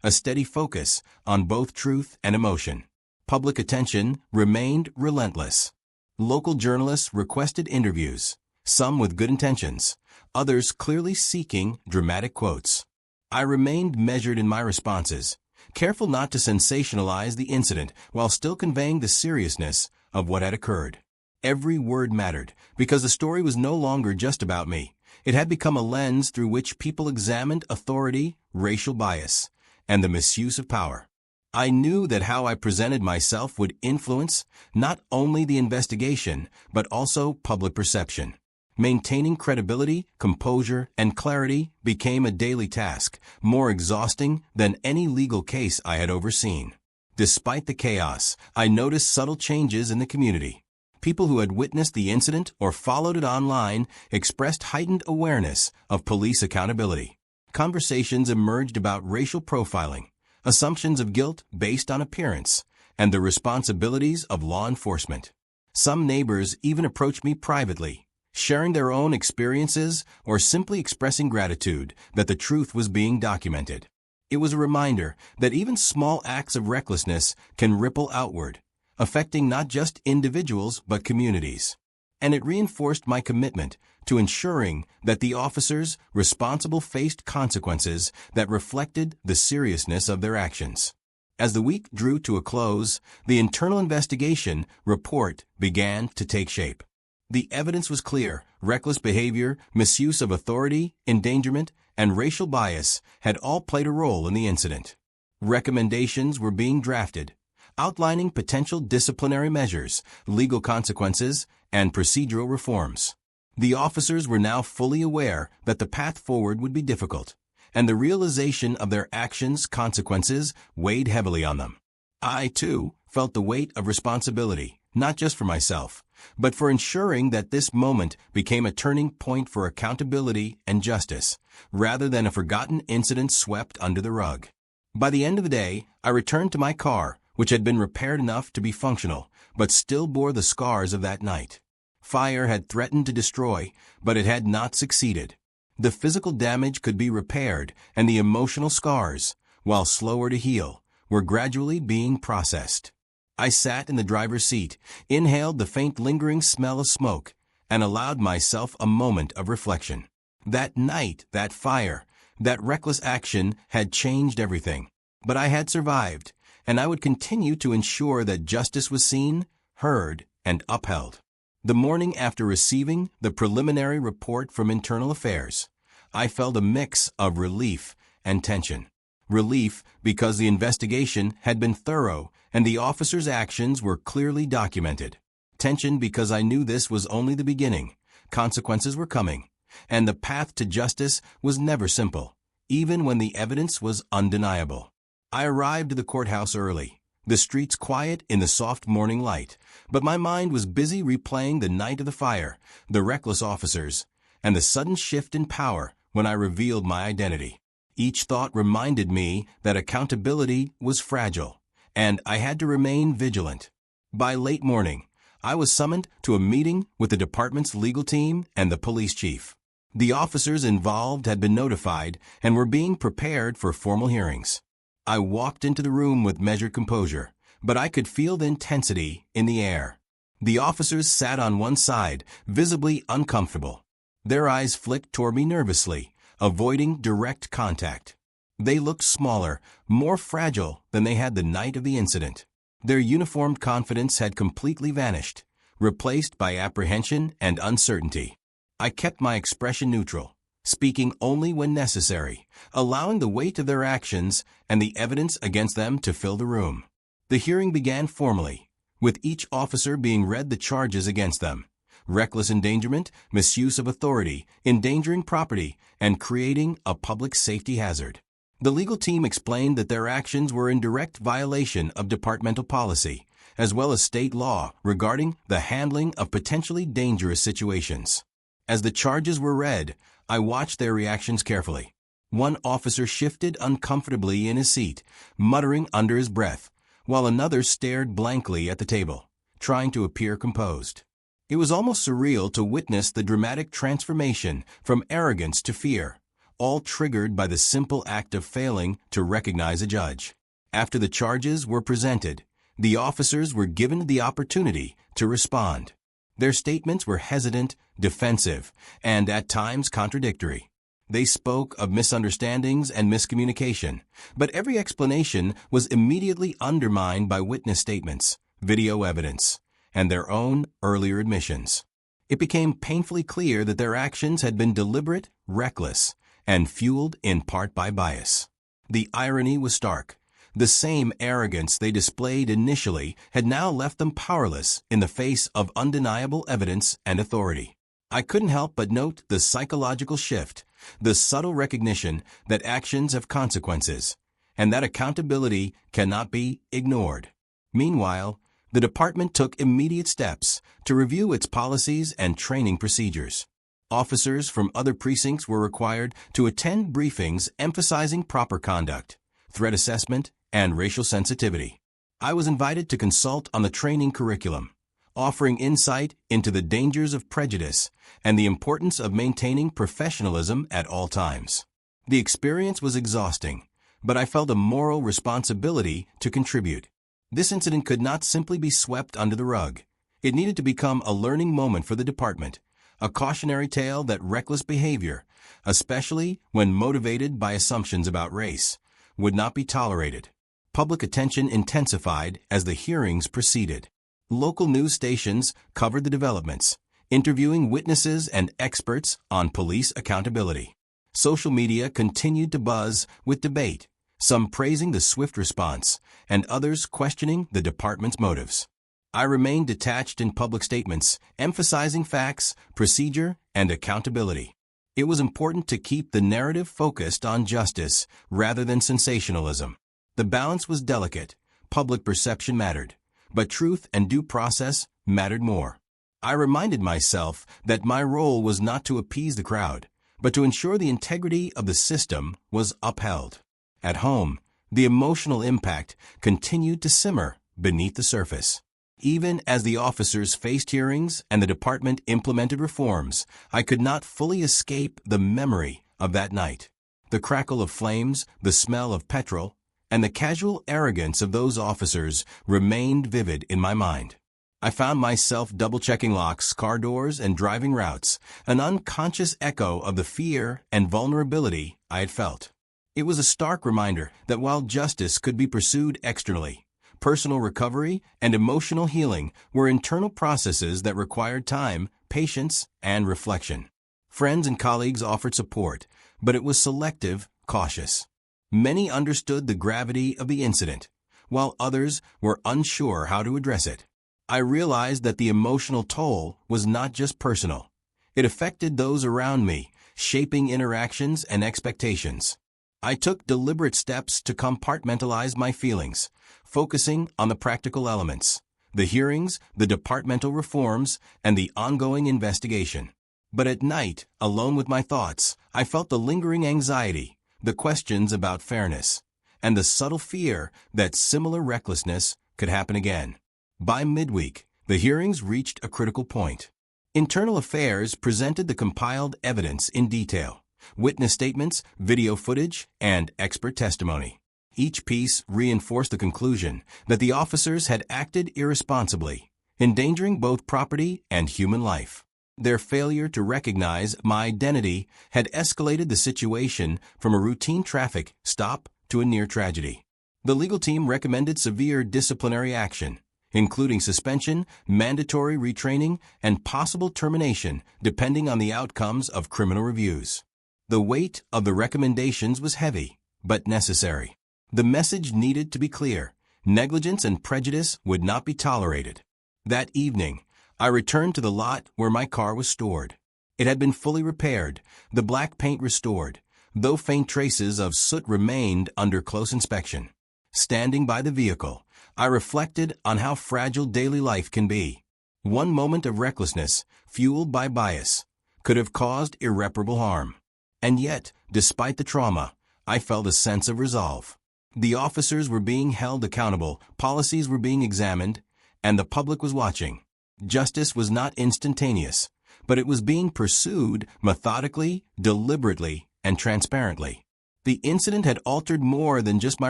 a steady focus on both truth and emotion. Public attention remained relentless. Local journalists requested interviews, some with good intentions, others clearly seeking dramatic quotes. I remained measured in my responses, careful not to sensationalize the incident while still conveying the seriousness of what had occurred. Every word mattered, because the story was no longer just about me. It had become a lens through which people examined authority, racial bias, and the misuse of power. I knew that how I presented myself would influence not only the investigation, but also public perception. Maintaining credibility, composure, and clarity became a daily task, more exhausting than any legal case I had overseen. Despite the chaos, I noticed subtle changes in the community. People who had witnessed the incident or followed it online expressed heightened awareness of police accountability. Conversations emerged about racial profiling, assumptions of guilt based on appearance, and the responsibilities of law enforcement. Some neighbors even approached me privately, sharing their own experiences or simply expressing gratitude that the truth was being documented. It was a reminder that even small acts of recklessness can ripple outward, affecting not just individuals but communities. And it reinforced my commitment to ensuring that the officers responsible faced consequences that reflected the seriousness of their actions. As the week drew to a close, the internal investigation report began to take shape. The evidence was clear: reckless behavior, misuse of authority, endangerment, and racial bias had all played a role in the incident. Recommendations were being drafted, outlining potential disciplinary measures, legal consequences, and procedural reforms. The officers were now fully aware that the path forward would be difficult, and the realization of their actions' consequences weighed heavily on them. I, too, felt the weight of responsibility, not just for myself, but for ensuring that this moment became a turning point for accountability and justice, rather than a forgotten incident swept under the rug. By the end of the day, I returned to my car, which had been repaired enough to be functional, but still bore the scars of that night. Fire had threatened to destroy, but it had not succeeded. The physical damage could be repaired, and the emotional scars, while slower to heal, were gradually being processed. I sat in the driver's seat, inhaled the faint lingering smell of smoke, and allowed myself a moment of reflection. That night, that fire, that reckless action had changed everything. But I had survived, and I would continue to ensure that justice was seen, heard, and upheld. The morning after receiving the preliminary report from Internal Affairs, I felt a mix of relief and tension. Relief because the investigation had been thorough and the officers' actions were clearly documented. Tension because I knew this was only the beginning. Consequences were coming, and the path to justice was never simple, even when the evidence was undeniable. I arrived at the courthouse early, the streets quiet in the soft morning light, but my mind was busy replaying the night of the fire, the reckless officers, and the sudden shift in power when I revealed my identity. Each thought reminded me that accountability was fragile, and I had to remain vigilant. By late morning, I was summoned to a meeting with the department's legal team and the police chief. The officers involved had been notified and were being prepared for formal hearings. I walked into the room with measured composure, but I could feel the intensity in the air. The officers sat on one side, visibly uncomfortable. Their eyes flicked toward me nervously, avoiding direct contact. They looked smaller, more fragile than they had the night of the incident. Their uniformed confidence had completely vanished, replaced by apprehension and uncertainty. I kept my expression neutral, speaking only when necessary, allowing the weight of their actions and the evidence against them to fill the room. The hearing began formally, with each officer being read the charges against them: reckless endangerment, misuse of authority, endangering property, and creating a public safety hazard. The legal team explained that their actions were in direct violation of departmental policy, as well as state law regarding the handling of potentially dangerous situations. As the charges were read, I watched their reactions carefully. One officer shifted uncomfortably in his seat, muttering under his breath, while another stared blankly at the table, trying to appear composed. It was almost surreal to witness the dramatic transformation from arrogance to fear, all triggered by the simple act of failing to recognize a judge. After the charges were presented, the officers were given the opportunity to respond. Their statements were hesitant, defensive, and at times contradictory. They spoke of misunderstandings and miscommunication, but every explanation was immediately undermined by witness statements, video evidence, and their own earlier admissions. It became painfully clear that their actions had been deliberate, reckless, and fueled in part by bias. The irony was stark. The same arrogance they displayed initially had now left them powerless in the face of undeniable evidence and authority. I couldn't help but note the psychological shift, the subtle recognition that actions have consequences, and that accountability cannot be ignored. Meanwhile, the department took immediate steps to review its policies and training procedures. Officers from other precincts were required to attend briefings emphasizing proper conduct, threat assessment, and racial sensitivity. I was invited to consult on the training curriculum, offering insight into the dangers of prejudice and the importance of maintaining professionalism at all times. The experience was exhausting, but I felt a moral responsibility to contribute. This incident could not simply be swept under the rug. It needed to become a learning moment for the department, a cautionary tale that reckless behavior, especially when motivated by assumptions about race, would not be tolerated. Public attention intensified as the hearings proceeded. Local news stations covered the developments, interviewing witnesses and experts on police accountability. Social media continued to buzz with debate, some praising the swift response and others questioning the department's motives. I remained detached in public statements, emphasizing facts, procedure, and accountability. It was important to keep the narrative focused on justice rather than sensationalism. The balance was delicate. Public perception mattered, but truth and due process mattered more. I reminded myself that my role was not to appease the crowd, but to ensure the integrity of the system was upheld. At home, the emotional impact continued to simmer beneath the surface. Even as the officers faced hearings and the department implemented reforms, I could not fully escape the memory of that night. The crackle of flames, the smell of petrol, and the casual arrogance of those officers remained vivid in my mind. I found myself double-checking locks, car doors, and driving routes, an unconscious echo of the fear and vulnerability I had felt. It was a stark reminder that while justice could be pursued externally, personal recovery and emotional healing were internal processes that required time, patience, and reflection. Friends and colleagues offered support, but it was selective, cautious. Many understood the gravity of the incident, while others were unsure how to address it. I realized that the emotional toll was not just personal. It affected those around me, shaping interactions and expectations. I took deliberate steps to compartmentalize my feelings, focusing on the practical elements, the hearings, the departmental reforms, and the ongoing investigation. But at night, alone with my thoughts, I felt the lingering anxiety, the questions about fairness, and the subtle fear that similar recklessness could happen again. By midweek, the hearings reached a critical point. Internal Affairs presented the compiled evidence in detail, witness statements, video footage, and expert testimony. Each piece reinforced the conclusion that the officers had acted irresponsibly, endangering both property and human life. Their failure to recognize my identity had escalated the situation from a routine traffic stop to a near tragedy. The legal team recommended severe disciplinary action, including suspension, mandatory retraining, and possible termination depending on the outcomes of criminal reviews. The weight of the recommendations was heavy, but necessary. The message needed to be clear. Negligence and prejudice would not be tolerated. That evening, I returned to the lot where my car was stored. It had been fully repaired, the black paint restored, though faint traces of soot remained under close inspection. Standing by the vehicle, I reflected on how fragile daily life can be. One moment of recklessness, fueled by bias, could have caused irreparable harm. And yet, despite the trauma, I felt a sense of resolve. The officers were being held accountable, policies were being examined, and the public was watching. Justice was not instantaneous, but it was being pursued methodically, deliberately, and transparently. The incident had altered more than just my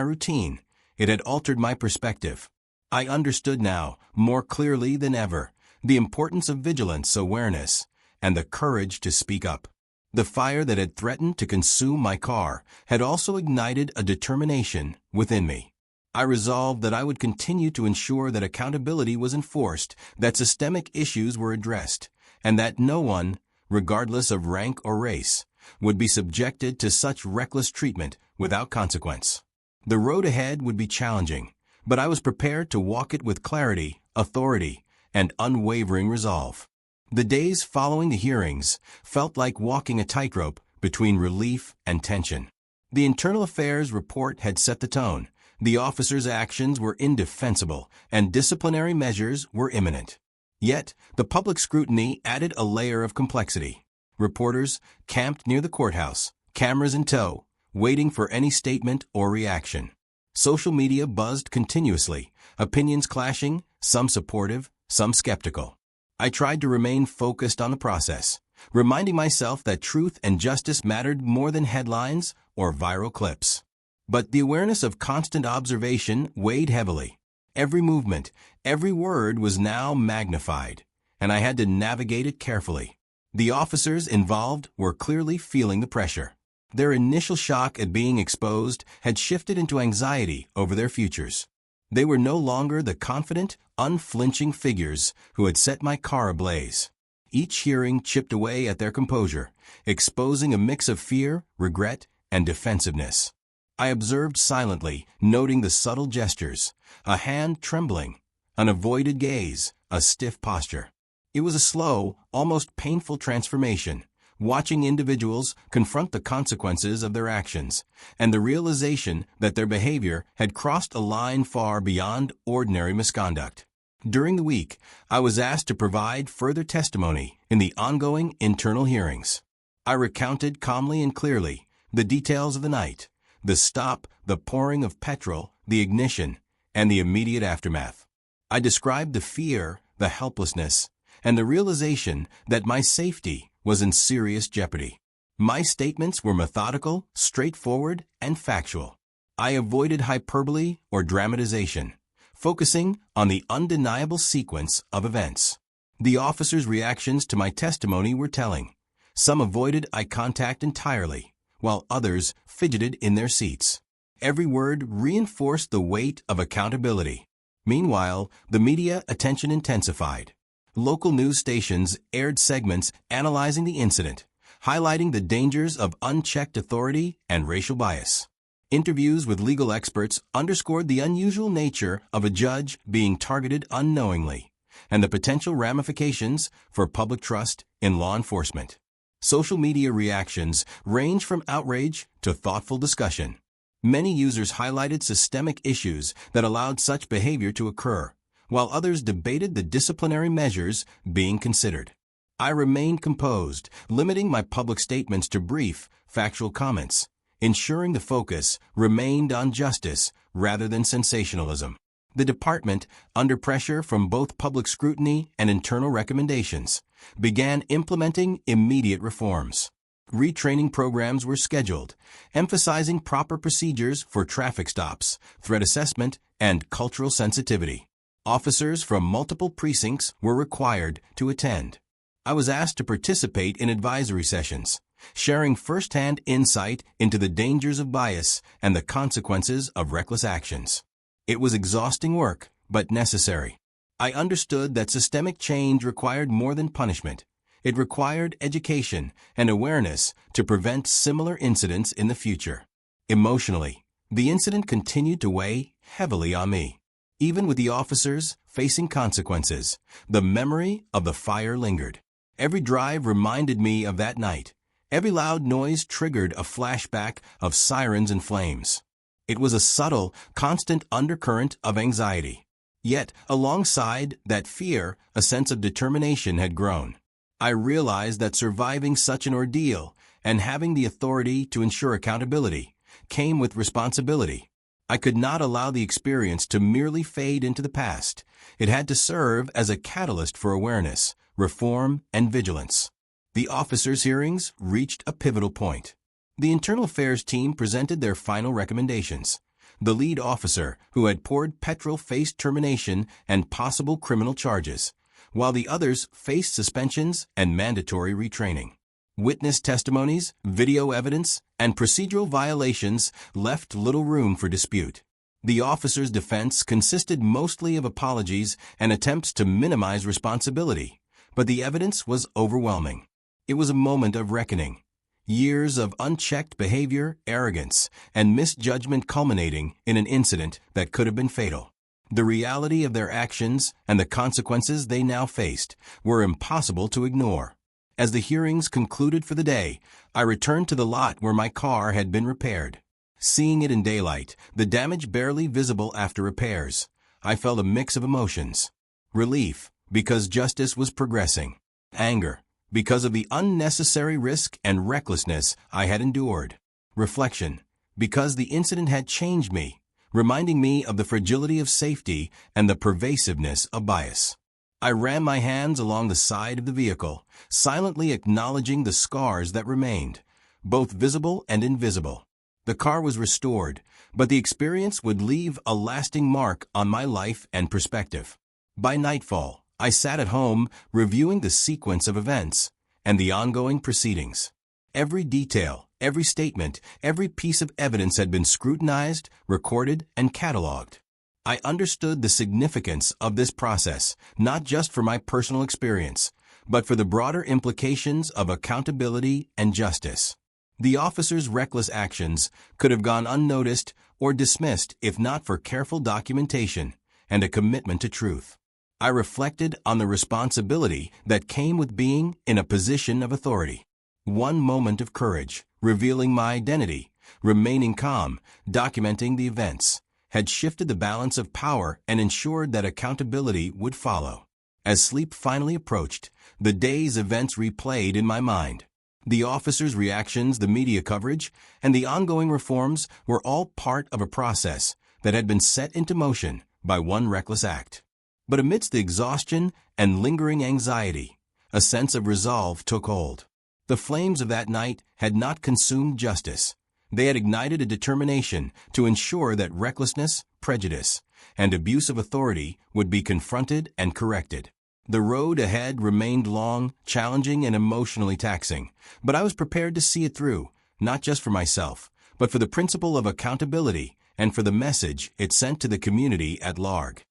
routine. It had altered my perspective. I understood now, more clearly than ever, the importance of vigilance, awareness, and the courage to speak up. The fire that had threatened to consume my car had also ignited a determination within me. I resolved that I would continue to ensure that accountability was enforced, that systemic issues were addressed, and that no one, regardless of rank or race, would be subjected to such reckless treatment without consequence. The road ahead would be challenging, but I was prepared to walk it with clarity, authority, and unwavering resolve. The days following the hearings felt like walking a tightrope between relief and tension. The Internal Affairs report had set the tone. The officers' actions were indefensible, and disciplinary measures were imminent. Yet, the public scrutiny added a layer of complexity. Reporters camped near the courthouse, cameras in tow, waiting for any statement or reaction. Social media buzzed continuously, opinions clashing, some supportive, some skeptical. I tried to remain focused on the process, reminding myself that truth and justice mattered more than headlines or viral clips. But the awareness of constant observation weighed heavily. Every movement, every word was now magnified, and I had to navigate it carefully. The officers involved were clearly feeling the pressure. Their initial shock at being exposed had shifted into anxiety over their futures. They were no longer the confident, unflinching figures who had set my car ablaze. Each hearing chipped away at their composure, exposing a mix of fear, regret, and defensiveness. I observed silently, noting the subtle gestures, a hand trembling, an avoided gaze, a stiff posture. It was a slow, almost painful transformation, watching individuals confront the consequences of their actions, and the realization that their behavior had crossed a line far beyond ordinary misconduct. During the week, I was asked to provide further testimony in the ongoing internal hearings. I recounted calmly and clearly the details of the night, the stop, the pouring of petrol, the ignition, and the immediate aftermath. I described the fear, the helplessness, and the realization that my safety was in serious jeopardy. My statements were methodical, straightforward, and factual. I avoided hyperbole or dramatization, focusing on the undeniable sequence of events. The officers' reactions to my testimony were telling. Some avoided eye contact entirely, while others fidgeted in their seats. Every word reinforced the weight of accountability. Meanwhile, the media attention intensified. Local news stations aired segments analyzing the incident, highlighting the dangers of unchecked authority and racial bias. Interviews with legal experts underscored the unusual nature of a judge being targeted unknowingly, and the potential ramifications for public trust in law enforcement. Social media reactions range from outrage to thoughtful discussion. Many users highlighted systemic issues that allowed such behavior to occur, while others debated the disciplinary measures being considered. I remained composed, limiting my public statements to brief, factual comments, ensuring the focus remained on justice rather than sensationalism. The department, under pressure from both public scrutiny and internal recommendations, began implementing immediate reforms. Retraining programs were scheduled, emphasizing proper procedures for traffic stops, threat assessment, and cultural sensitivity. Officers from multiple precincts were required to attend. I was asked to participate in advisory sessions, sharing firsthand insight into the dangers of bias and the consequences of reckless actions. It was exhausting work, but necessary. I understood that systemic change required more than punishment. It required education and awareness to prevent similar incidents in the future. Emotionally, the incident continued to weigh heavily on me. Even with the officers facing consequences, the memory of the fire lingered. Every drive reminded me of that night. Every loud noise triggered a flashback of sirens and flames. It was a subtle, constant undercurrent of anxiety. Yet, alongside that fear, a sense of determination had grown. I realized that surviving such an ordeal and having the authority to ensure accountability came with responsibility. I could not allow the experience to merely fade into the past. It had to serve as a catalyst for awareness, reform, and vigilance. The officers' hearings reached a pivotal point. The Internal Affairs team presented their final recommendations. The lead officer, who had poured petrol, faced termination and possible criminal charges, while the others faced suspensions and mandatory retraining. Witness testimonies, video evidence, and procedural violations left little room for dispute. The officer's defense consisted mostly of apologies and attempts to minimize responsibility, but the evidence was overwhelming. It was a moment of reckoning. Years of unchecked behavior, arrogance, and misjudgment culminating in an incident that could have been fatal. The reality of their actions and the consequences they now faced were impossible to ignore. As the hearings concluded for the day, I returned to the lot where my car had been repaired. Seeing it in daylight, the damage barely visible after repairs, I felt a mix of emotions. Relief, because justice was progressing. Anger, because of the unnecessary risk and recklessness I had endured. Reflection, because the incident had changed me, reminding me of the fragility of safety and the pervasiveness of bias. I ran my hands along the side of the vehicle, silently acknowledging the scars that remained, both visible and invisible. The car was restored, but the experience would leave a lasting mark on my life and perspective. By nightfall, I sat at home reviewing the sequence of events and the ongoing proceedings. Every detail, every statement, every piece of evidence had been scrutinized, recorded, and cataloged. I understood the significance of this process, not just for my personal experience, but for the broader implications of accountability and justice. The officer's reckless actions could have gone unnoticed or dismissed if not for careful documentation and a commitment to truth. I reflected on the responsibility that came with being in a position of authority. One moment of courage, revealing my identity, remaining calm, documenting the events, had shifted the balance of power and ensured that accountability would follow. As sleep finally approached, the day's events replayed in my mind. The officers' reactions, the media coverage, and the ongoing reforms were all part of a process that had been set into motion by one reckless act. But amidst the exhaustion and lingering anxiety, a sense of resolve took hold. The flames of that night had not consumed justice. They had ignited a determination to ensure that recklessness, prejudice, and abuse of authority would be confronted and corrected. The road ahead remained long, challenging, and emotionally taxing, but I was prepared to see it through, not just for myself, but for the principle of accountability and for the message it sent to the community at large.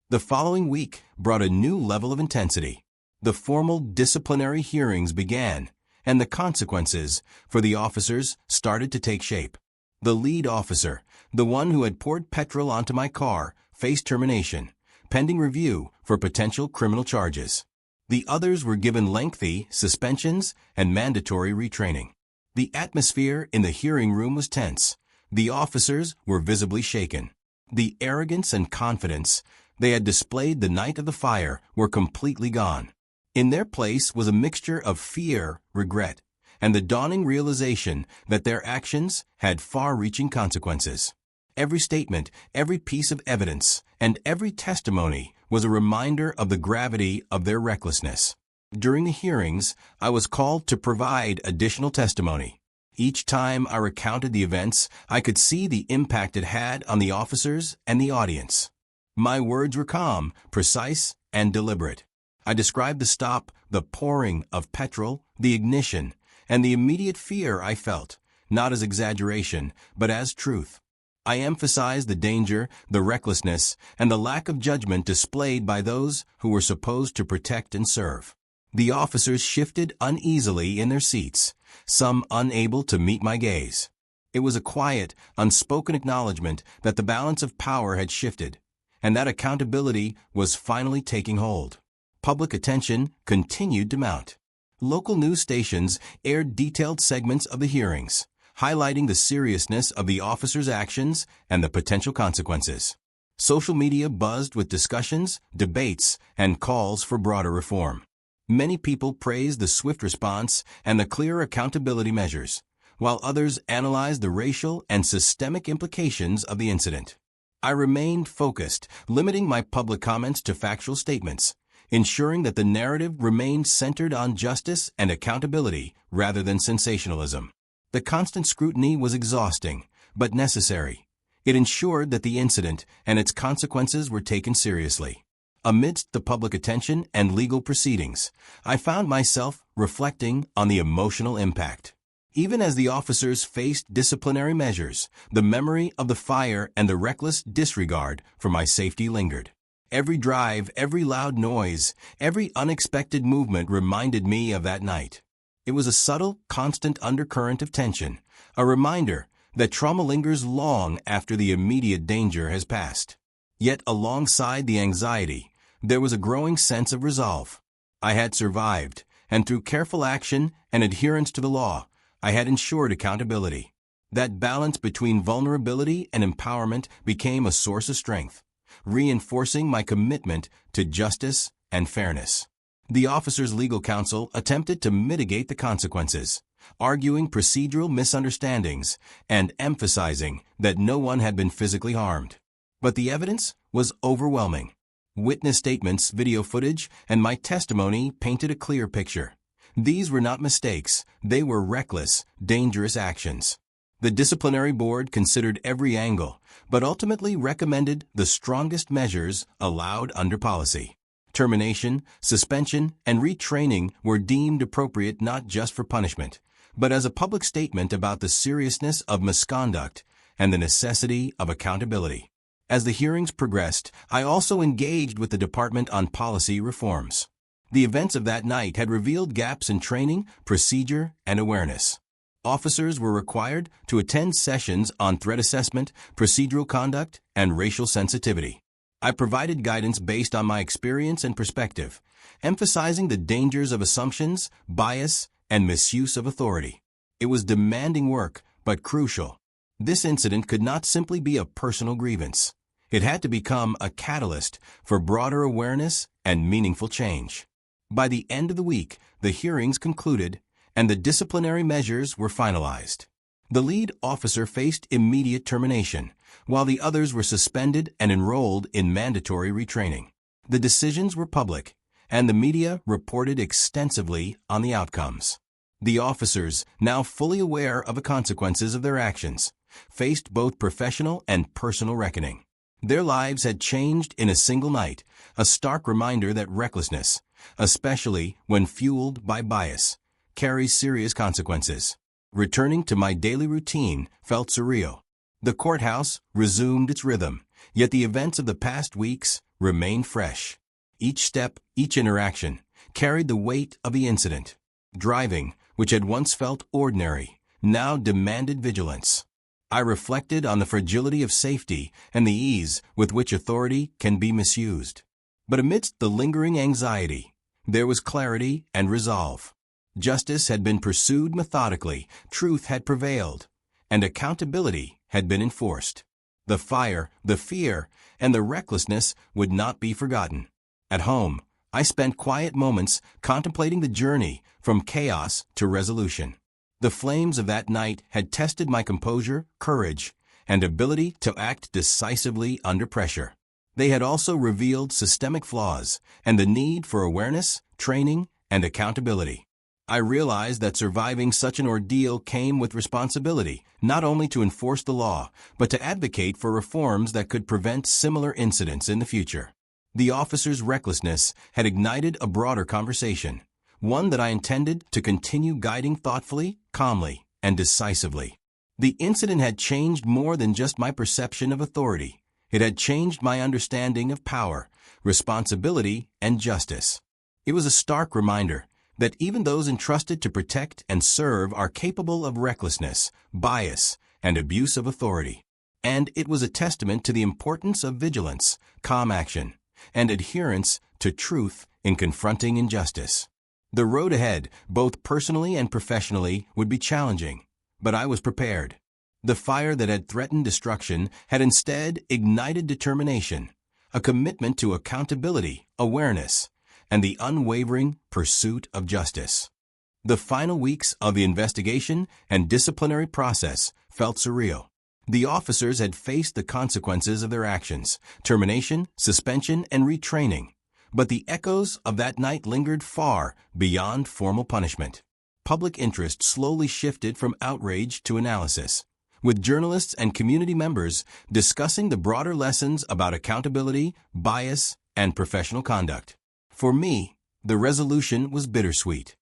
The following week brought a new level of intensity. The formal disciplinary hearings began, and the consequences for the officers started to take shape. The lead officer, the one who had poured petrol onto my car, faced termination, pending review for potential criminal charges. The others were given lengthy suspensions and mandatory retraining. The atmosphere in the hearing room was tense. The officers were visibly shaken. The arrogance and confidence they had displayed the night of the fire were completely gone. In their place was a mixture of fear, regret, and the dawning realization that their actions had far-reaching consequences. Every statement, every piece of evidence, and every testimony was a reminder of the gravity of their recklessness. During the hearings, I was called to provide additional testimony. Each time I recounted the events, I could see the impact it had on the officers and the audience. My words were calm, precise, and deliberate. I described the stop, the pouring of petrol, the ignition, and the immediate fear I felt, not as exaggeration, but as truth. I emphasized the danger, the recklessness, and the lack of judgment displayed by those who were supposed to protect and serve. The officers shifted uneasily in their seats, some unable to meet my gaze. It was a quiet, unspoken acknowledgement that the balance of power had shifted, and that accountability was finally taking hold. Public attention continued to mount. Local news stations aired detailed segments of the hearings, highlighting the seriousness of the officers' actions and the potential consequences. Social media buzzed with discussions, debates, and calls for broader reform. Many people praised the swift response and the clear accountability measures, while others analyzed the racial and systemic implications of the incident. I remained focused, limiting my public comments to factual statements, ensuring that the narrative remained centered on justice and accountability rather than sensationalism. The constant scrutiny was exhausting, but necessary. It ensured that the incident and its consequences were taken seriously. Amidst the public attention and legal proceedings, I found myself reflecting on the emotional impact. Even as the officers faced disciplinary measures, the memory of the fire and the reckless disregard for my safety lingered. Every drive, every loud noise, every unexpected movement reminded me of that night. It was a subtle, constant undercurrent of tension, a reminder that trauma lingers long after the immediate danger has passed. Yet alongside the anxiety, there was a growing sense of resolve. I had survived, and through careful action and adherence to the law, I had ensured accountability. That balance between vulnerability and empowerment became a source of strength, reinforcing my commitment to justice and fairness. The officers' legal counsel attempted to mitigate the consequences, arguing procedural misunderstandings and emphasizing that no one had been physically harmed. But the evidence was overwhelming. Witness statements, video footage, and my testimony painted a clear picture. These were not mistakes, they were reckless, dangerous actions. The disciplinary board considered every angle, but ultimately recommended the strongest measures allowed under policy. Termination, suspension, and retraining were deemed appropriate not just for punishment, but as a public statement about the seriousness of misconduct and the necessity of accountability. As the hearings progressed, I also engaged with the department on policy reforms. The events of that night had revealed gaps in training, procedure, and awareness. Officers were required to attend sessions on threat assessment, procedural conduct, and racial sensitivity. I provided guidance based on my experience and perspective, emphasizing the dangers of assumptions, bias, and misuse of authority. It was demanding work, but crucial. This incident could not simply be a personal grievance. It had to become a catalyst for broader awareness and meaningful change. By the end of the week, the hearings concluded, and the disciplinary measures were finalized. The lead officer faced immediate termination, while the others were suspended and enrolled in mandatory retraining. The decisions were public, and the media reported extensively on the outcomes. The officers, now fully aware of the consequences of their actions, faced both professional and personal reckoning. Their lives had changed in a single night, a stark reminder that recklessness, especially when fueled by bias, carries serious consequences. Returning to my daily routine felt surreal. The courthouse resumed its rhythm, yet the events of the past weeks remained fresh. Each step, each interaction, carried the weight of the incident. Driving, which had once felt ordinary, now demanded vigilance. I reflected on the fragility of safety and the ease with which authority can be misused. But amidst the lingering anxiety, there was clarity and resolve. Justice had been pursued methodically, truth had prevailed, and accountability had been enforced. The fire, the fear, and the recklessness would not be forgotten. At home, I spent quiet moments contemplating the journey from chaos to resolution. The flames of that night had tested my composure, courage, and ability to act decisively under pressure. They had also revealed systemic flaws and the need for awareness, training, and accountability. I realized that surviving such an ordeal came with responsibility, not only to enforce the law, but to advocate for reforms that could prevent similar incidents in the future. The officer's recklessness had ignited a broader conversation, one that I intended to continue guiding thoughtfully, calmly, and decisively. The incident had changed more than just my perception of authority. It had changed my understanding of power, responsibility, and justice. It was a stark reminder that even those entrusted to protect and serve are capable of recklessness, bias, and abuse of authority. And it was a testament to the importance of vigilance, calm action, and adherence to truth in confronting injustice. The road ahead, both personally and professionally, would be challenging, but I was prepared. The fire that had threatened destruction had instead ignited determination, a commitment to accountability, awareness, and the unwavering pursuit of justice. The final weeks of the investigation and disciplinary process felt surreal. The officers had faced the consequences of their actions, termination, suspension, and retraining, but the echoes of that night lingered far beyond formal punishment. Public interest slowly shifted from outrage to analysis, with journalists and community members discussing the broader lessons about accountability, bias, and professional conduct. For me, the resolution was bittersweet.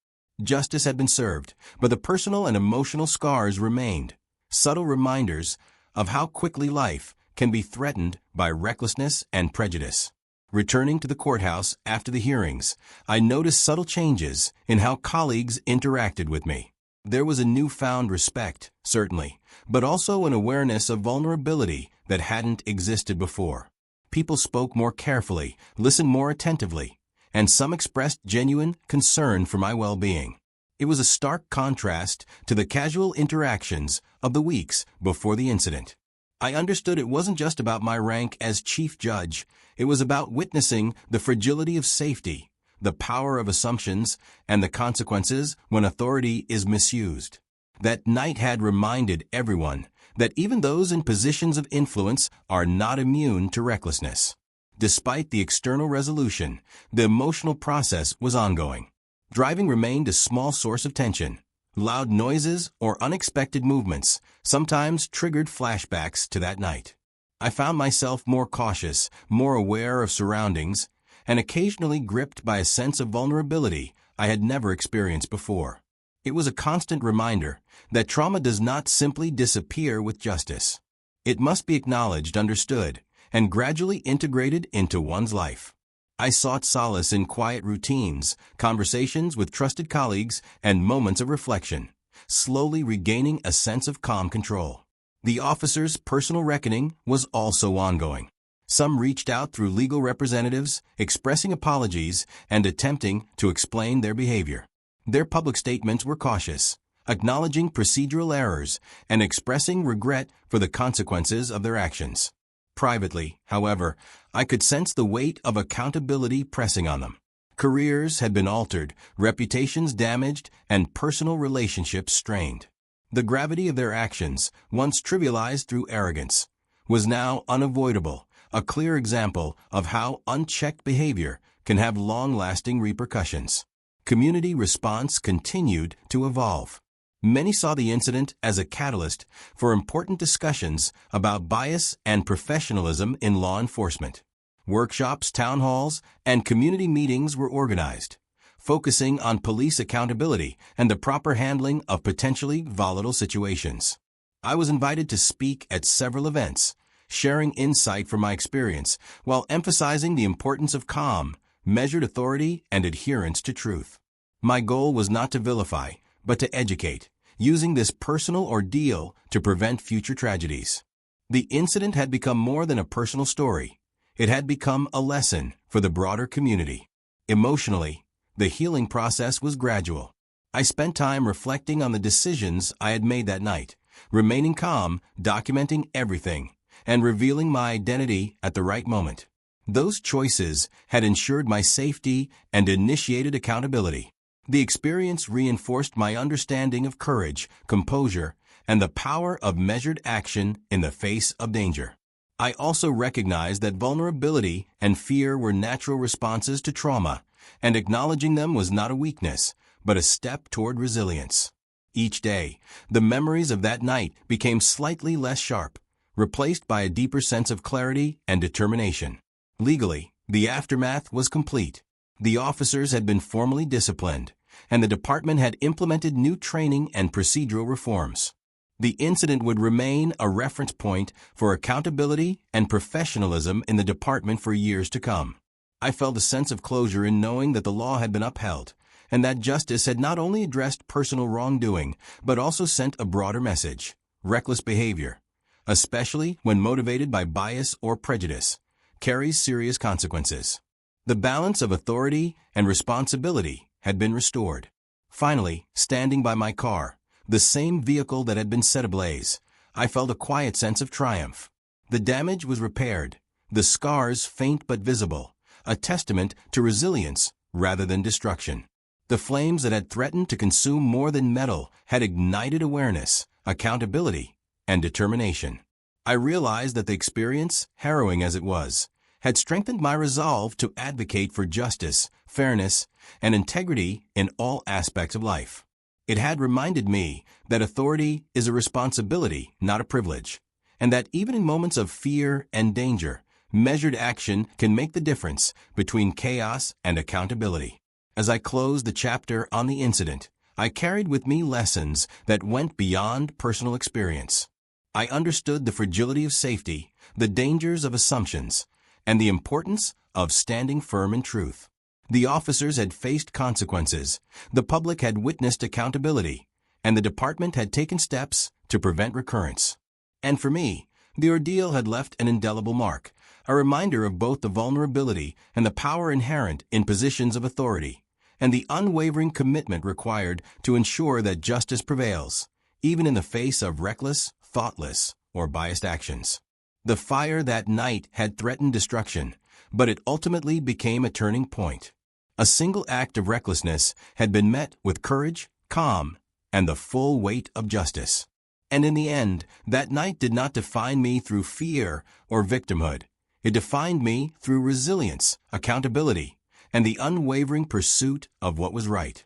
Justice had been served, but the personal and emotional scars remained, subtle reminders of how quickly life can be threatened by recklessness and prejudice. Returning to the courthouse after the hearings, I noticed subtle changes in how colleagues interacted with me. There was a newfound respect, certainly, but also an awareness of vulnerability that hadn't existed before. People spoke more carefully, listened more attentively, and some expressed genuine concern for my well-being. It was a stark contrast to the casual interactions of the weeks before the incident. I understood it wasn't just about my rank as chief judge. It was about witnessing the fragility of safety, the power of assumptions, and the consequences when authority is misused. That night had reminded everyone that even those in positions of influence are not immune to recklessness. Despite the external resolution, the emotional process was ongoing. Driving remained a small source of tension, Loud noises or unexpected movements sometimes triggered flashbacks to that night. I found myself more cautious, more aware of surroundings, and occasionally gripped by a sense of vulnerability I had never experienced before. It was a constant reminder that trauma does not simply disappear with justice. It must be acknowledged, understood, and gradually integrated into one's life. I sought solace in quiet routines, conversations with trusted colleagues, and moments of reflection, slowly regaining a sense of calm control. The officers' personal reckoning was also ongoing. Some reached out through legal representatives, expressing apologies and attempting to explain their behavior. Their public statements were cautious, acknowledging procedural errors and expressing regret for the consequences of their actions. Privately, however, I could sense the weight of accountability pressing on them. Careers had been altered, reputations damaged, and personal relationships strained. The gravity of their actions, once trivialized through arrogance, was now unavoidable, a clear example of how unchecked behavior can have long-lasting repercussions. Community response continued to evolve. Many saw the incident as a catalyst for important discussions about bias and professionalism in law enforcement. Workshops, town halls, and community meetings were organized, focusing on police accountability and the proper handling of potentially volatile situations. I was invited to speak at several events, sharing insight from my experience while emphasizing the importance of calm, measured authority, and adherence to truth. My goal was not to vilify, but to educate, using this personal ordeal to prevent future tragedies. The incident had become more than a personal story. It had become a lesson for the broader community. Emotionally, the healing process was gradual. I spent time reflecting on the decisions I had made that night, remaining calm, documenting everything, and revealing my identity at the right moment. Those choices had ensured my safety and initiated accountability. The experience reinforced my understanding of courage, composure, and the power of measured action in the face of danger. I also recognized that vulnerability and fear were natural responses to trauma, and acknowledging them was not a weakness, but a step toward resilience. Each day, the memories of that night became slightly less sharp, replaced by a deeper sense of clarity and determination. Legally, the aftermath was complete. The officers had been formally disciplined, and the department had implemented new training and procedural reforms. The incident would remain a reference point for accountability and professionalism in the department for years to come. I felt a sense of closure in knowing that the law had been upheld, and that justice had not only addressed personal wrongdoing, but also sent a broader message. Reckless behavior, especially when motivated by bias or prejudice, carries serious consequences. The balance of authority and responsibility had been restored. Finally, standing by my car, the same vehicle that had been set ablaze, I felt a quiet sense of triumph. The damage was repaired, the scars faint but visible, a testament to resilience rather than destruction. The flames that had threatened to consume more than metal had ignited awareness, accountability, and determination. I realized that the experience, harrowing as it was, had strengthened my resolve to advocate for justice, fairness, and integrity in all aspects of life. It had reminded me that authority is a responsibility, not a privilege, and that even in moments of fear and danger, measured action can make the difference between chaos and accountability. As I closed the chapter on the incident, I carried with me lessons that went beyond personal experience. I understood the fragility of safety, the dangers of assumptions, and the importance of standing firm in truth. The officers had faced consequences, the public had witnessed accountability, and the department had taken steps to prevent recurrence. And for me, the ordeal had left an indelible mark, a reminder of both the vulnerability and the power inherent in positions of authority, and the unwavering commitment required to ensure that justice prevails, even in the face of reckless, thoughtless, or biased actions. The fire that night had threatened destruction, but it ultimately became a turning point. A single act of recklessness had been met with courage, calm, and the full weight of justice. And in the end, that night did not define me through fear or victimhood. It defined me through resilience, accountability, and the unwavering pursuit of what was right.